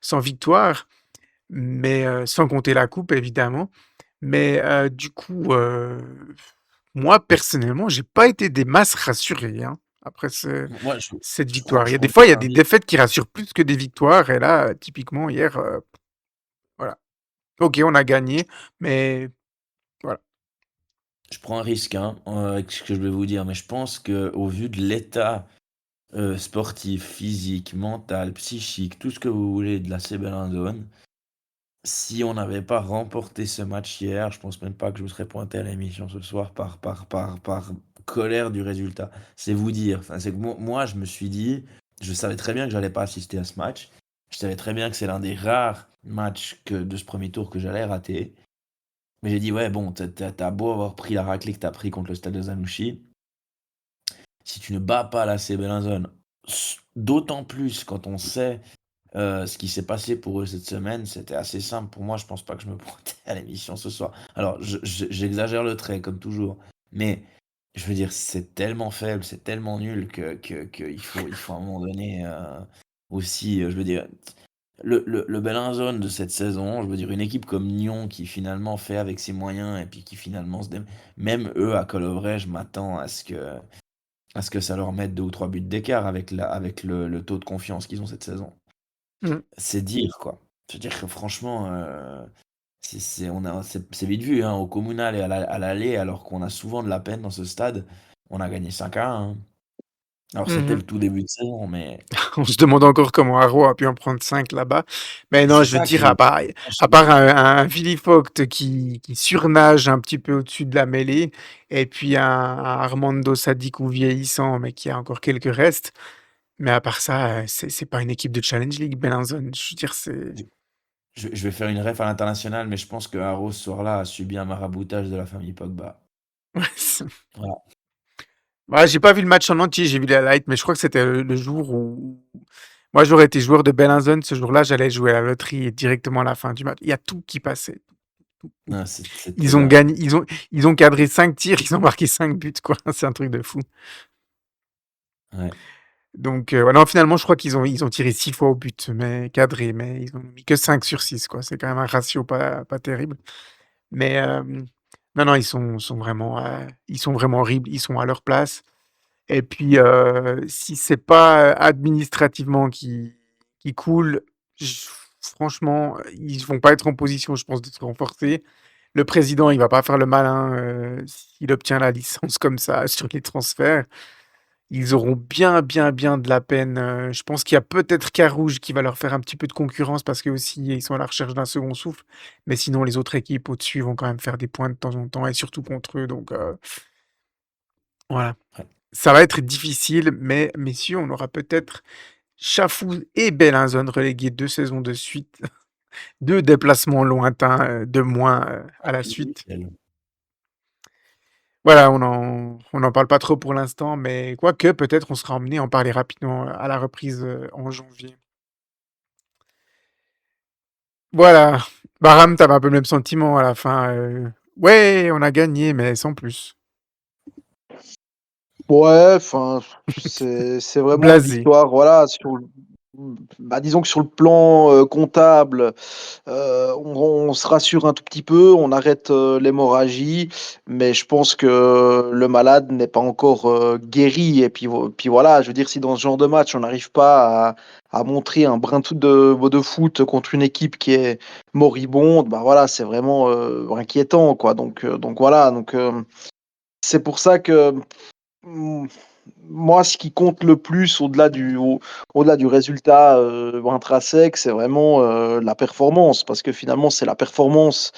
sans victoire, mais sans compter la coupe évidemment. Mais du coup, moi personnellement, j'ai pas été des masses rassuré, hein, après Moi, cette je victoire. je Il y a des fois, il y a des t'invite défaites qui rassurent plus que des victoires et là, typiquement hier, voilà. OK, on a gagné, mais voilà. je prends un risque, hein, avec ce que je vais vous dire, mais je pense que au vu de l'état, sportif, physique, mental, psychique, tout ce que vous voulez de la Bellinzone, si on n'avait pas remporté ce match hier, je pense même pas que je me serais pointé à l'émission ce soir par colère du résultat. C'est vous dire. Enfin, c'est que moi, je me suis dit, je savais très bien que j'allais pas assister à ce match. Je savais très bien que c'est l'un des rares matchs de ce premier tour que j'allais rater. Mais j'ai dit, ouais, bon, t'as beau avoir pris la raclée que t'as pris contre le Stade de Zanouchi, si tu ne bats pas la Bellinzone, d'autant plus quand on sait ce qui s'est passé pour eux cette semaine, c'était assez simple. Pour moi, je pense pas que je me pointais à l'émission ce soir. Alors, j'exagère le trait, comme toujours. Mais, je veux dire, c'est tellement faible, c'est tellement nul que il faut à un moment donné aussi, je veux dire, le Bellinzone de cette saison, je veux dire, une équipe comme Nyon qui finalement fait avec ses moyens et puis qui finalement même eux à Colombres, je m'attends à ce que ça leur mette 2 ou 3 buts d'écart avec le taux de confiance qu'ils ont cette saison. Mmh. C'est dire, quoi. Je veux dire que franchement, c'est vite vu, hein, au communal et à l'aller, alors qu'on a souvent de la peine dans ce stade, on a gagné 5-1, hein. Alors c'était Mmh. le tout début de saison, mais On se demande encore comment Haro a pu en prendre 5 là-bas. Mais non, c'est je veux ça dire, qui me à part un Willy Vogt qui surnage un petit peu au-dessus de la mêlée, et puis un Armando Sadiku vieillissant, mais qui a encore quelques restes. Mais à part ça, c'est pas une équipe de Challenge League, Bellinzone. Je veux dire, c'est je vais faire une ref à l'international, mais je pense que Haro ce soir-là a subi un maraboutage de la famille Pogba. ouais, c'est Voilà. ouais, j'ai pas vu le match en entier, j'ai vu les highlights, mais je crois que c'était le jour où moi, j'aurais été joueur de Bellinzone ce jour-là, j'allais jouer à la loterie directement à la fin du match. Il y a tout qui passait. Ah, c'était Ils ont dingue. gagné, ils ont cadré 5 tirs, ils ont marqué 5 buts, quoi. C'est un truc de fou. Ouais. Donc, non, finalement, je crois ils ont tiré 6 fois au but, mais cadré, mais ils ont mis que 5 sur 6, quoi. C'est quand même un ratio pas terrible. Mais, non, non, ils sont vraiment horribles, ils sont à leur place. Et puis, si c'est pas administrativement qui coule, franchement, ils vont pas être en position, je pense, de se renforcer. Le président, il va pas faire le malin s'il obtient la licence comme ça sur les transferts. Ils auront bien, bien, bien de la peine. Je pense qu'il y a peut-être Carouge qui va leur faire un petit peu de concurrence parce que aussi ils sont à la recherche d'un second souffle. Mais sinon, les autres équipes au-dessus vont quand même faire des points de temps en temps et surtout contre eux. Donc, voilà. Ouais. Ça va être difficile, mais messieurs, on aura peut-être Chafouz et Bellinzone relégués 2 saisons de suite. 2 déplacements lointains de moins à la suite. Nickel. Voilà, on en parle pas trop pour l'instant, mais quoique peut-être on sera emmené à en parler rapidement à la reprise en janvier. Voilà. Baram, t'avais un peu le même sentiment à la fin. Ouais, on a gagné, mais sans plus. Ouais, enfin, c'est vraiment une Blasé. victoire, voilà, bah, disons que sur le plan comptable, on se rassure un tout petit peu, on arrête l'hémorragie, mais je pense que le malade n'est pas encore guéri. Et puis voilà, je veux dire, si dans ce genre de match, on n'arrive pas à montrer un brin de foot contre une équipe qui est moribonde, bah voilà, c'est vraiment inquiétant, quoi. Donc voilà, c'est pour ça que mm, moi, ce qui compte le plus au-delà du résultat intrinsèque, c'est vraiment la performance, parce que finalement, c'est la performance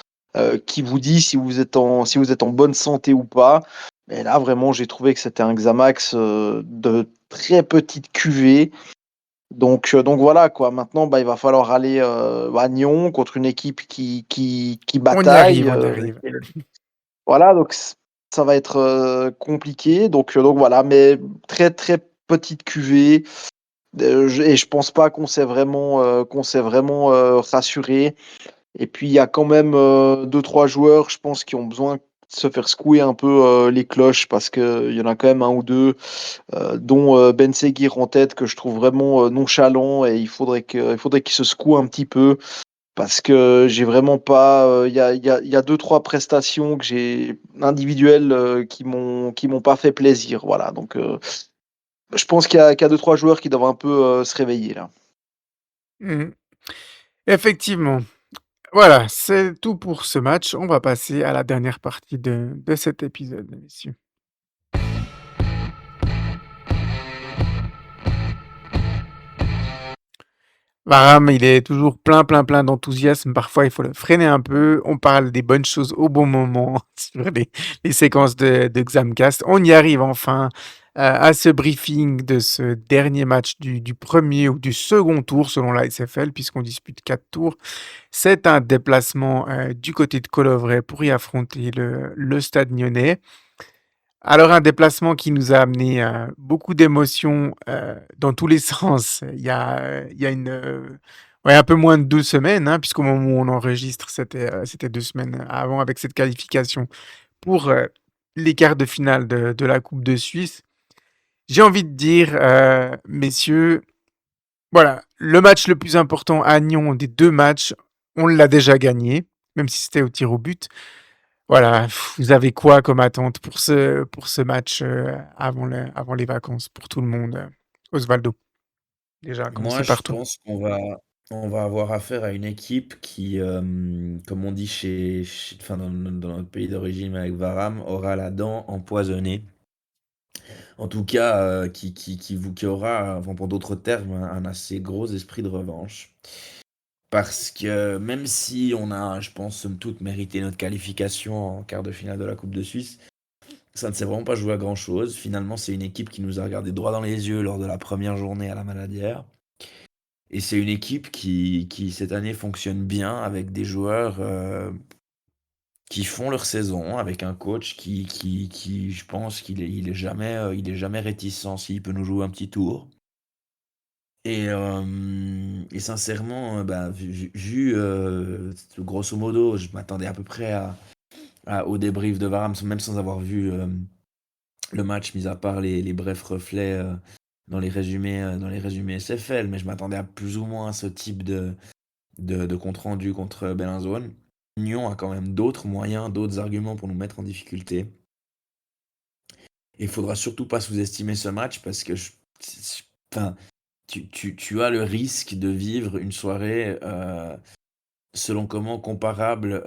qui vous dit si vous êtes en bonne santé ou pas. Et là, vraiment, j'ai trouvé que c'était un Xamax de très petite cuvée. Donc voilà, quoi. Maintenant, bah, il va falloir aller à Nyon contre une équipe qui On y arrive, bataille. on y arrive. Voilà, ça va être compliqué. Donc voilà, mais très très petite cuvée. Et je pense pas qu'on s'est vraiment rassuré. Et puis il y a quand même deux trois joueurs, je pense, qui ont besoin de se faire secouer un peu les cloches parce que il y en a quand même un ou deux, dont Ben Seguir en tête que je trouve vraiment nonchalant et il faudrait qu'il se secoue un petit peu parce que j'ai vraiment pas. Il y a deux trois prestations que j'ai individuelles qui m'ont pas fait plaisir. Voilà, donc je pense qu'il y a deux trois joueurs qui doivent un peu se réveiller là. Mhm. Effectivement. Voilà, c'est tout pour ce match. On va passer à la dernière partie de cet épisode, messieurs. Varam, il est toujours plein, plein, plein d'enthousiasme. Parfois, il faut le freiner un peu. On parle des bonnes choses au bon moment sur les séquences de Xamcast. On y arrive enfin à ce briefing de ce dernier match du premier ou du second tour selon la SFL, puisqu'on dispute 4 tours. C'est un déplacement du côté de Colovray pour y affronter le Stade Lyonnais. Alors un déplacement qui nous a amené beaucoup d'émotions dans tous les sens. Il y a ouais, un peu moins de 2 semaines, hein, puisqu'au moment où on enregistre, c'était 2 semaines avant avec cette qualification pour les quarts de finale de la Coupe de Suisse. J'ai envie de dire, messieurs, voilà, le match le plus important à Nyon des 2 matchs, on l'a déjà gagné, même si c'était au tir au but. Voilà, vous avez quoi comme attente pour ce match avant les vacances, pour tout le monde, Osvaldo? Déjà, Moi, commencer je par toi. pense on va avoir affaire à une équipe qui, comme on dit enfin, dans notre pays d'origine avec Varam, aura la dent empoisonnée. En tout cas, qui aura, enfin, pour d'autres termes, un assez gros esprit de revanche. Parce que même si on a, je pense, somme toute, mérité notre qualification en quart de finale de la Coupe de Suisse, ça ne s'est vraiment pas joué à grand-chose. Finalement, c'est une équipe qui nous a regardé droit dans les yeux lors de la première journée à la Maladière. Et c'est une équipe qui, cette année, fonctionne bien avec des joueurs qui font leur saison, avec un coach je pense il est jamais réticent s'il peut nous jouer un petit tour. Et sincèrement, bah, grosso modo, je m'attendais à peu près au débrief de Varane, même sans avoir vu le match, mis à part les brefs reflets dans les résumés SFL, mais je m'attendais à plus ou moins à ce type de compte rendu contre Bellinzone. Lyon a quand même d'autres moyens, d'autres arguments pour nous mettre en difficulté. Et il faudra surtout pas sous-estimer ce match parce que enfin, tu as le risque de vivre une soirée selon comment comparable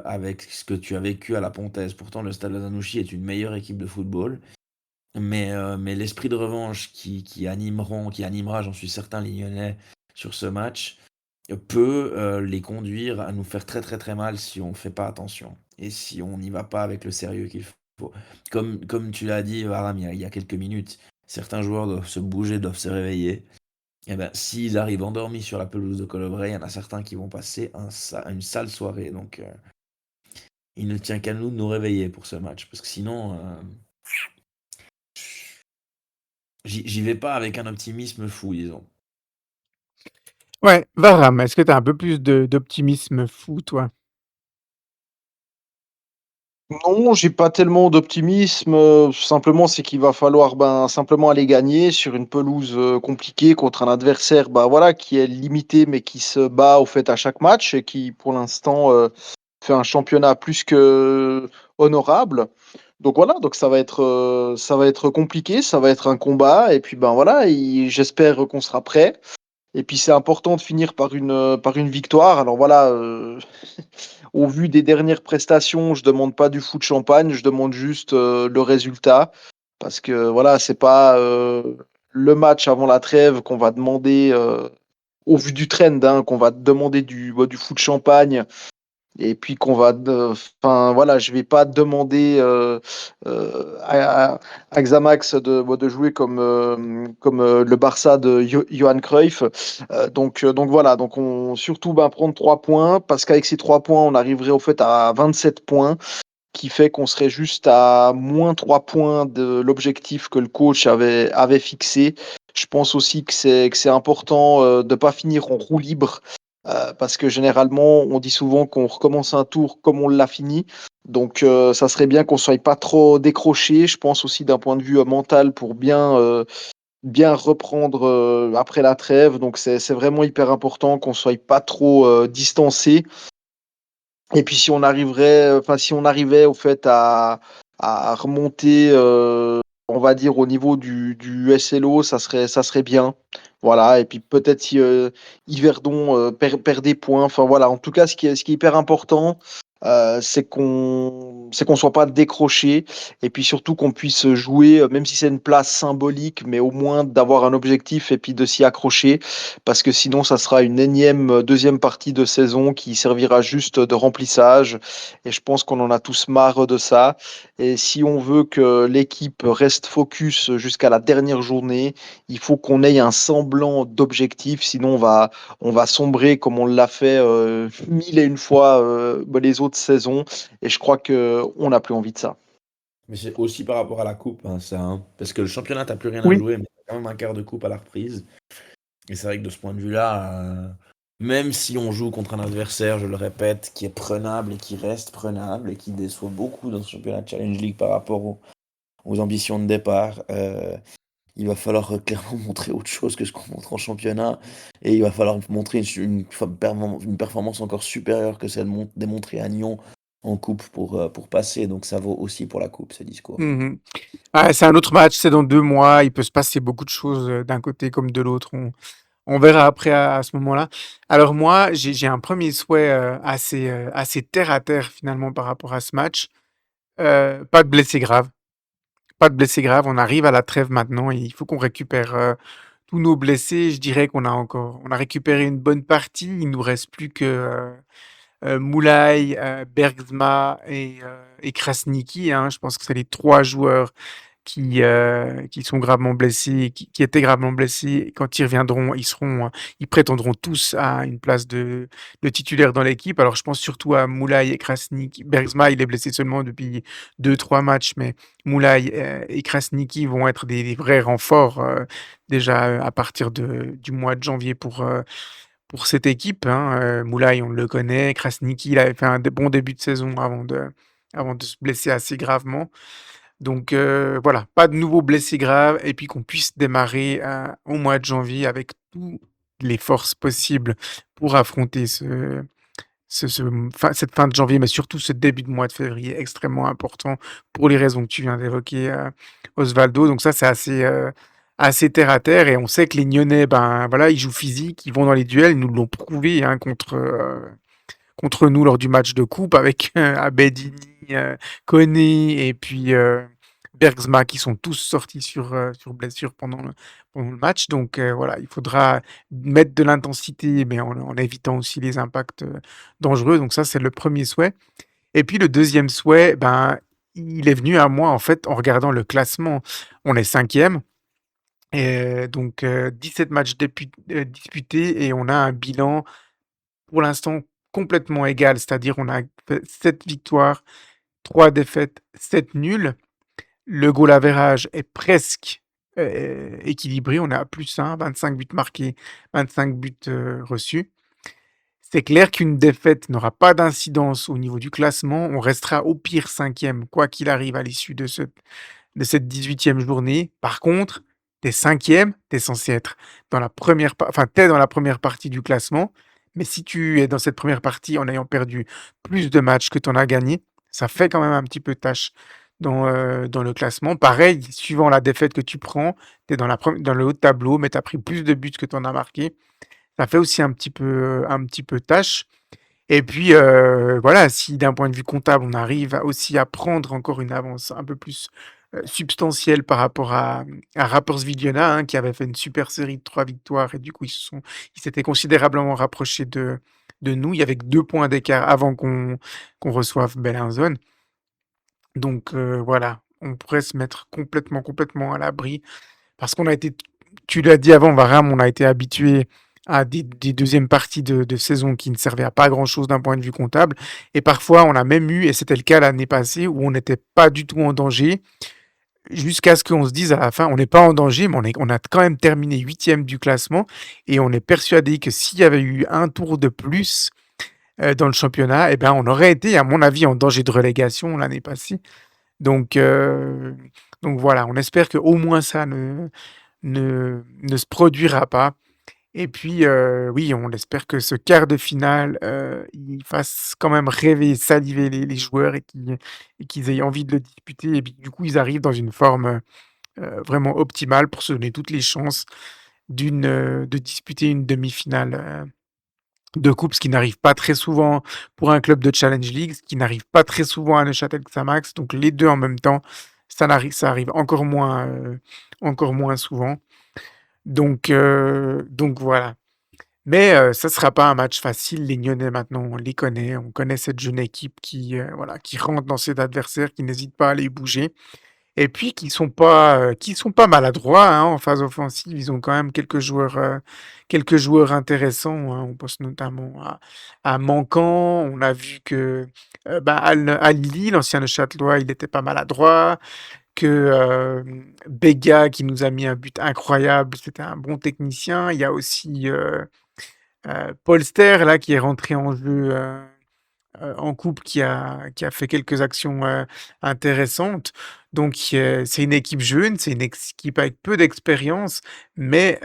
avec ce que tu as vécu à la Pontaise. Pourtant, le Stade Zanouchi est une meilleure équipe de football, mais l'esprit de revanche qui animera, j'en suis certain, les Lyonnais sur ce match peut les conduire à nous faire très très très mal si on ne fait pas attention et si on n'y va pas avec le sérieux qu'il faut. Comme tu l'as dit, Aram, il y a quelques minutes, certains joueurs doivent se bouger, doivent se réveiller. Et ben, s'ils arrivent endormis sur la pelouse de Colombray, il y en a certains qui vont passer une sale soirée. Donc, il ne tient qu'à nous de nous réveiller pour ce match. Parce que sinon, j'y vais pas avec un optimisme fou, disons. Ouais, Varane, est-ce que tu as un peu plus d'optimisme fou, toi? Non, j'ai pas tellement d'optimisme. Simplement, c'est qu'il va falloir simplement aller gagner sur une pelouse compliquée contre un adversaire voilà, qui est limité mais qui se bat au fait à chaque match et qui pour l'instant fait un championnat plus que honorable. Donc voilà, donc ça va être compliqué, ça va être un combat et puis voilà, j'espère qu'on sera prêt. Et puis c'est important de finir par une victoire. Alors voilà, au vu des dernières prestations, je demande pas du fou de champagne, je demande juste le résultat. Parce que voilà, c'est pas le match avant la trêve qu'on va demander, au vu du trend, hein, qu'on va demander du fou de champagne et puis enfin voilà, je vais pas demander à Xamax de jouer comme le Barça de Johan Cruyff. Donc voilà, donc on surtout prendre 3 points parce qu'avec ces 3 points, on arriverait au fait à 27 points qui fait qu'on serait juste à moins 3 points de l'objectif que le coach avait fixé. Je pense aussi que c'est important de ne pas finir en roue libre parce que généralement, on dit souvent qu'on recommence un tour comme on l'a fini. Donc, ça serait bien qu'on ne soit pas trop décroché. Je pense aussi d'un point de vue mental pour bien reprendre après la trêve. Donc, c'est vraiment hyper important qu'on ne soit pas trop distancé. Et puis, si on arrivait au fait à remonter, on va dire, au niveau du SLO, ça serait bien. Voilà. Et puis, peut-être si Yverdon perd des points. Enfin, voilà. En tout cas, ce qui est hyper important, c'est qu'on soit pas décroché. Et puis, surtout, qu'on puisse jouer, même si c'est une place symbolique, mais au moins d'avoir un objectif et puis de s'y accrocher parce que sinon, ça sera une énième deuxième partie de saison qui servira juste de remplissage. Et je pense qu'on en a tous marre de ça. Et si on veut que l'équipe reste focus jusqu'à la dernière journée, il faut qu'on ait un semblant d'objectif. Sinon, on va sombrer comme on l'a fait mille et une fois les autres saisons. Et je crois qu'on n'a plus envie de ça. Mais c'est aussi par rapport à la coupe, hein, ça, hein. Parce que le championnat, t'as plus rien à Oui. jouer, mais t'as quand même un quart de coupe à la reprise. Et c'est vrai que de ce point de vue-là, même si on joue contre un adversaire, je le répète, qui est prenable et qui reste prenable et qui déçoit beaucoup dans ce championnat de Challenge League par rapport aux ambitions de départ, il va falloir clairement montrer autre chose que ce qu'on montre en championnat. Et il va falloir montrer une performance encore supérieure que celle démontrée à Nyon en coupe pour passer. Donc ça vaut aussi pour la coupe, ce discours. Mhm. Ah, c'est un autre match, c'est dans 2 mois. Il peut se passer beaucoup de choses d'un côté comme de l'autre. On verra après à ce moment-là. Alors moi, j'ai un premier souhait assez terre à terre finalement par rapport à ce match. Pas de blessés graves. Pas de blessés graves. On arrive à la trêve maintenant et il faut qu'on récupère tous nos blessés. Je dirais on a récupéré une bonne partie. Il nous reste plus que Moulay, Bergsma et Krasniki, hein. Je pense que c'est les 3 joueurs qui sont gravement blessés, qui étaient gravement blessés. Quand ils reviendront, ils prétendront tous à une place de titulaire dans l'équipe. Alors, je pense surtout à Moulay et Krasniqi. Bergzma, il est blessé seulement depuis 2-3 matchs, mais Moulay et Krasniqi vont être des vrais renforts déjà à partir du mois de janvier pour cette équipe, hein. Moulay, on le connaît. Krasniqi, il avait fait un bon début de saison avant de se blesser assez gravement. Donc voilà, pas de nouveaux blessés graves et puis qu'on puisse démarrer au mois de janvier avec toutes les forces possibles pour affronter cette fin de janvier, mais surtout ce début de mois de février extrêmement important pour les raisons que tu viens d'évoquer, Osvaldo. Donc ça, c'est assez terre à terre et on sait que les Nyonnais, ben voilà, ils jouent physique, ils vont dans les duels, ils nous l'ont prouvé hein, contre nous lors du match de coupe avec Abedini, Koné et puis Bergzma qui sont tous sortis sur blessure pendant le match. Donc voilà, il faudra mettre de l'intensité, mais en évitant aussi les impacts dangereux. Donc ça, c'est le premier souhait. Et puis le deuxième souhait, ben, il est venu à moi en fait en regardant le classement. On est cinquième. Et donc 17 matchs disputés et on a un bilan pour l'instant complètement égal, c'est-à-dire on a fait 7 victoires, 3 défaites, 7 nuls. Le goal average est presque équilibré, on est à +1, 25 buts marqués, 25 buts reçus. C'est clair qu'une défaite n'aura pas d'incidence au niveau du classement, on restera au pire 5e, quoi qu'il arrive à l'issue de cette 18e journée. Par contre, tu es 5e, tu es censé être dans la première t'es dans la première partie du classement, mais si tu es dans cette première partie en ayant perdu plus de matchs que tu en as gagné, ça fait quand même un petit peu tâche dans le classement. Pareil, suivant la défaite que tu prends, tu es dans le haut de tableau, mais tu as pris plus de buts que tu en as marqué. Ça fait aussi un petit peu tâche. Et puis, voilà, si d'un point de vue comptable, on arrive aussi à prendre encore une avance un peu plus substantielle par rapport à Rapperswil-Jona, hein, qui avait fait une super série de 3 victoires et du coup, ils s'étaient considérablement rapprochés de nous. Il y avait que 2 points d'écart avant qu'on reçoive Bellinzone. Donc voilà, on pourrait se mettre complètement à l'abri parce qu'on a été, tu l'as dit avant, Varam, on a été habitué à des deuxièmes parties de saison qui ne servaient à pas grand-chose d'un point de vue comptable. Et parfois, on a même eu, et c'était le cas l'année passée, où on n'était pas du tout en danger, jusqu'à ce qu'on se dise à la fin, on n'est pas en danger, mais on a quand même terminé 8e du classement, et on est persuadé que s'il y avait eu un tour de plus dans le championnat, eh ben, on aurait été, à mon avis, en danger de relégation l'année passée. Donc, voilà, on espère que au moins ça ne se produira pas. Et puis, oui, on espère que ce quart de finale, il fasse quand même rêver, saliver les joueurs et qu'ils aient envie de le disputer. Et puis, du coup, ils arrivent dans une forme vraiment optimale pour se donner toutes les chances de disputer une demi-finale de coupe, ce qui n'arrive pas très souvent pour un club de Challenge League, ce qui n'arrive pas très souvent à Neuchâtel Xamax. Donc, les deux en même temps, ça arrive encore moins souvent. Donc voilà. Mais ça sera pas un match facile. Les Nyonnais maintenant, on les connaît. On connaît cette jeune équipe voilà, qui rentre dans ses adversaires, qui n'hésite pas à les bouger et puis qui sont pas maladroits, hein, en phase offensive. Ils ont quand même quelques joueurs intéressants, hein. On pense notamment à Manquant. On a vu que, bah, Ali, l'ancien Neuchâtelois, il était pas maladroit, que, Bega qui nous a mis un but incroyable, c'était un bon technicien. Il y a aussi, Polster là qui est rentré en jeu, en coupe qui a fait quelques actions, intéressantes. Donc c'est une équipe jeune, c'est une équipe avec peu d'expérience, mais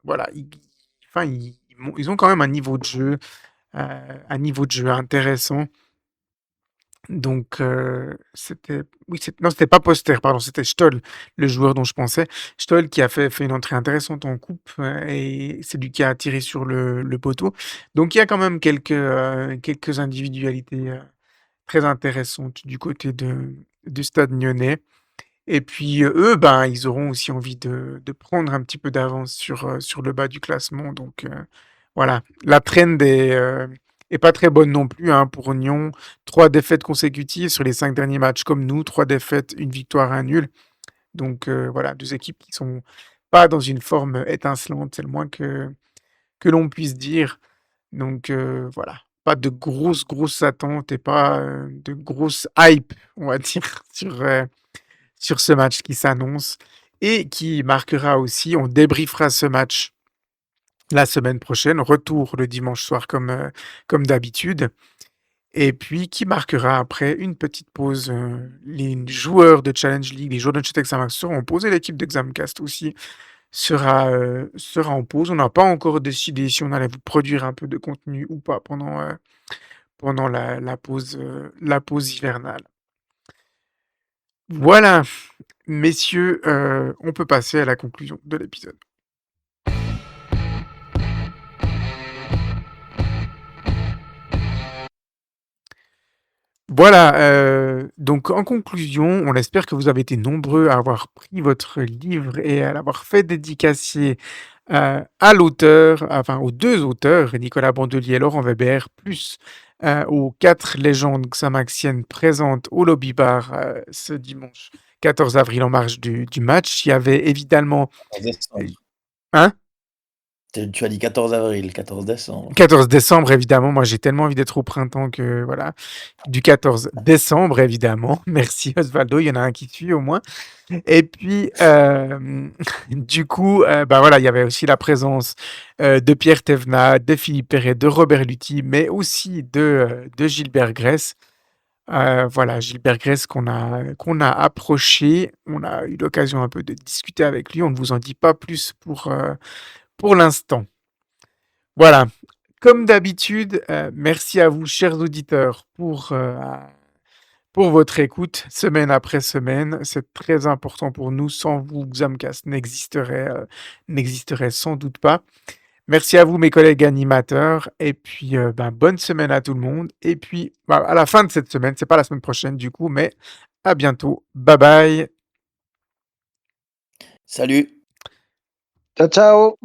voilà, ils ont quand même un niveau de jeu intéressant. Donc non, c'était pas Poster, pardon, c'était Stoll, le joueur dont je pensais. Stoll qui a fait une entrée intéressante en coupe, et c'est lui qui a tiré sur le poteau. Donc il y a quand même quelques individualités, très intéressantes du côté du Stade Lyonnais. Et puis, eux, ben, ils auront aussi envie de prendre un petit peu d'avance sur le bas du classement. Donc voilà, la trend est pas très bonne non plus, hein, pour Nyon. 3 défaites consécutives sur les 5 derniers matchs comme nous, 3 défaites, 1 victoire, 1 nul. Donc voilà, 2 équipes qui sont pas dans une forme étincelante, c'est le moins que l'on puisse dire. Donc voilà, pas de grosses attentes et pas, de grosses hype, on va dire, sur ce match qui s'annonce et qui marquera aussi on débriefera ce match la semaine prochaine. Retour le dimanche soir comme d'habitude et puis qui marquera après une petite pause, les joueurs de Challenge League, les joueurs de Chet Xamax seront en pause et l'équipe d'Examcast aussi sera en pause. On n'a pas encore décidé si on allait vous produire un peu de contenu ou pas pendant la pause hivernale. Voilà, messieurs, on peut passer à la conclusion de l'épisode. Voilà, donc en conclusion, on espère que vous avez été nombreux à avoir pris votre livre et à l'avoir fait dédicacer, à l'auteur, enfin aux 2 auteurs, Nicolas Bandelier et Laurent Weber, plus, aux 4 légendes xamaxiennes présentes au lobby bar, ce dimanche 14 avril en marge du match. Il y avait évidemment 14 décembre. hein? Tu as dit 14 avril, 14 décembre. 14 décembre, évidemment. Moi, j'ai tellement envie d'être au printemps que voilà. Du 14 décembre, évidemment. Merci Osvaldo, il y en a un qui suit au moins. Et puis, du coup, bah voilà, il y avait aussi la présence de Pierre Thévenat, de Philippe Perret, de Robert Lutti, mais aussi de Gilbert Gress. Voilà, Gilbert Gress qu'on a approché. On a eu l'occasion un peu de discuter avec lui. On ne vous en dit pas plus pour l'instant. Voilà. Comme d'habitude, merci à vous, chers auditeurs, pour votre écoute, semaine après semaine. C'est très important pour nous. Sans vous, Xamcast n'existerait sans doute pas. Merci à vous, mes collègues animateurs. Et puis, bonne semaine à tout le monde. Et puis, à la fin de cette semaine, c'est pas la semaine prochaine du coup, mais à bientôt. Bye bye. Salut! Ciao, ciao.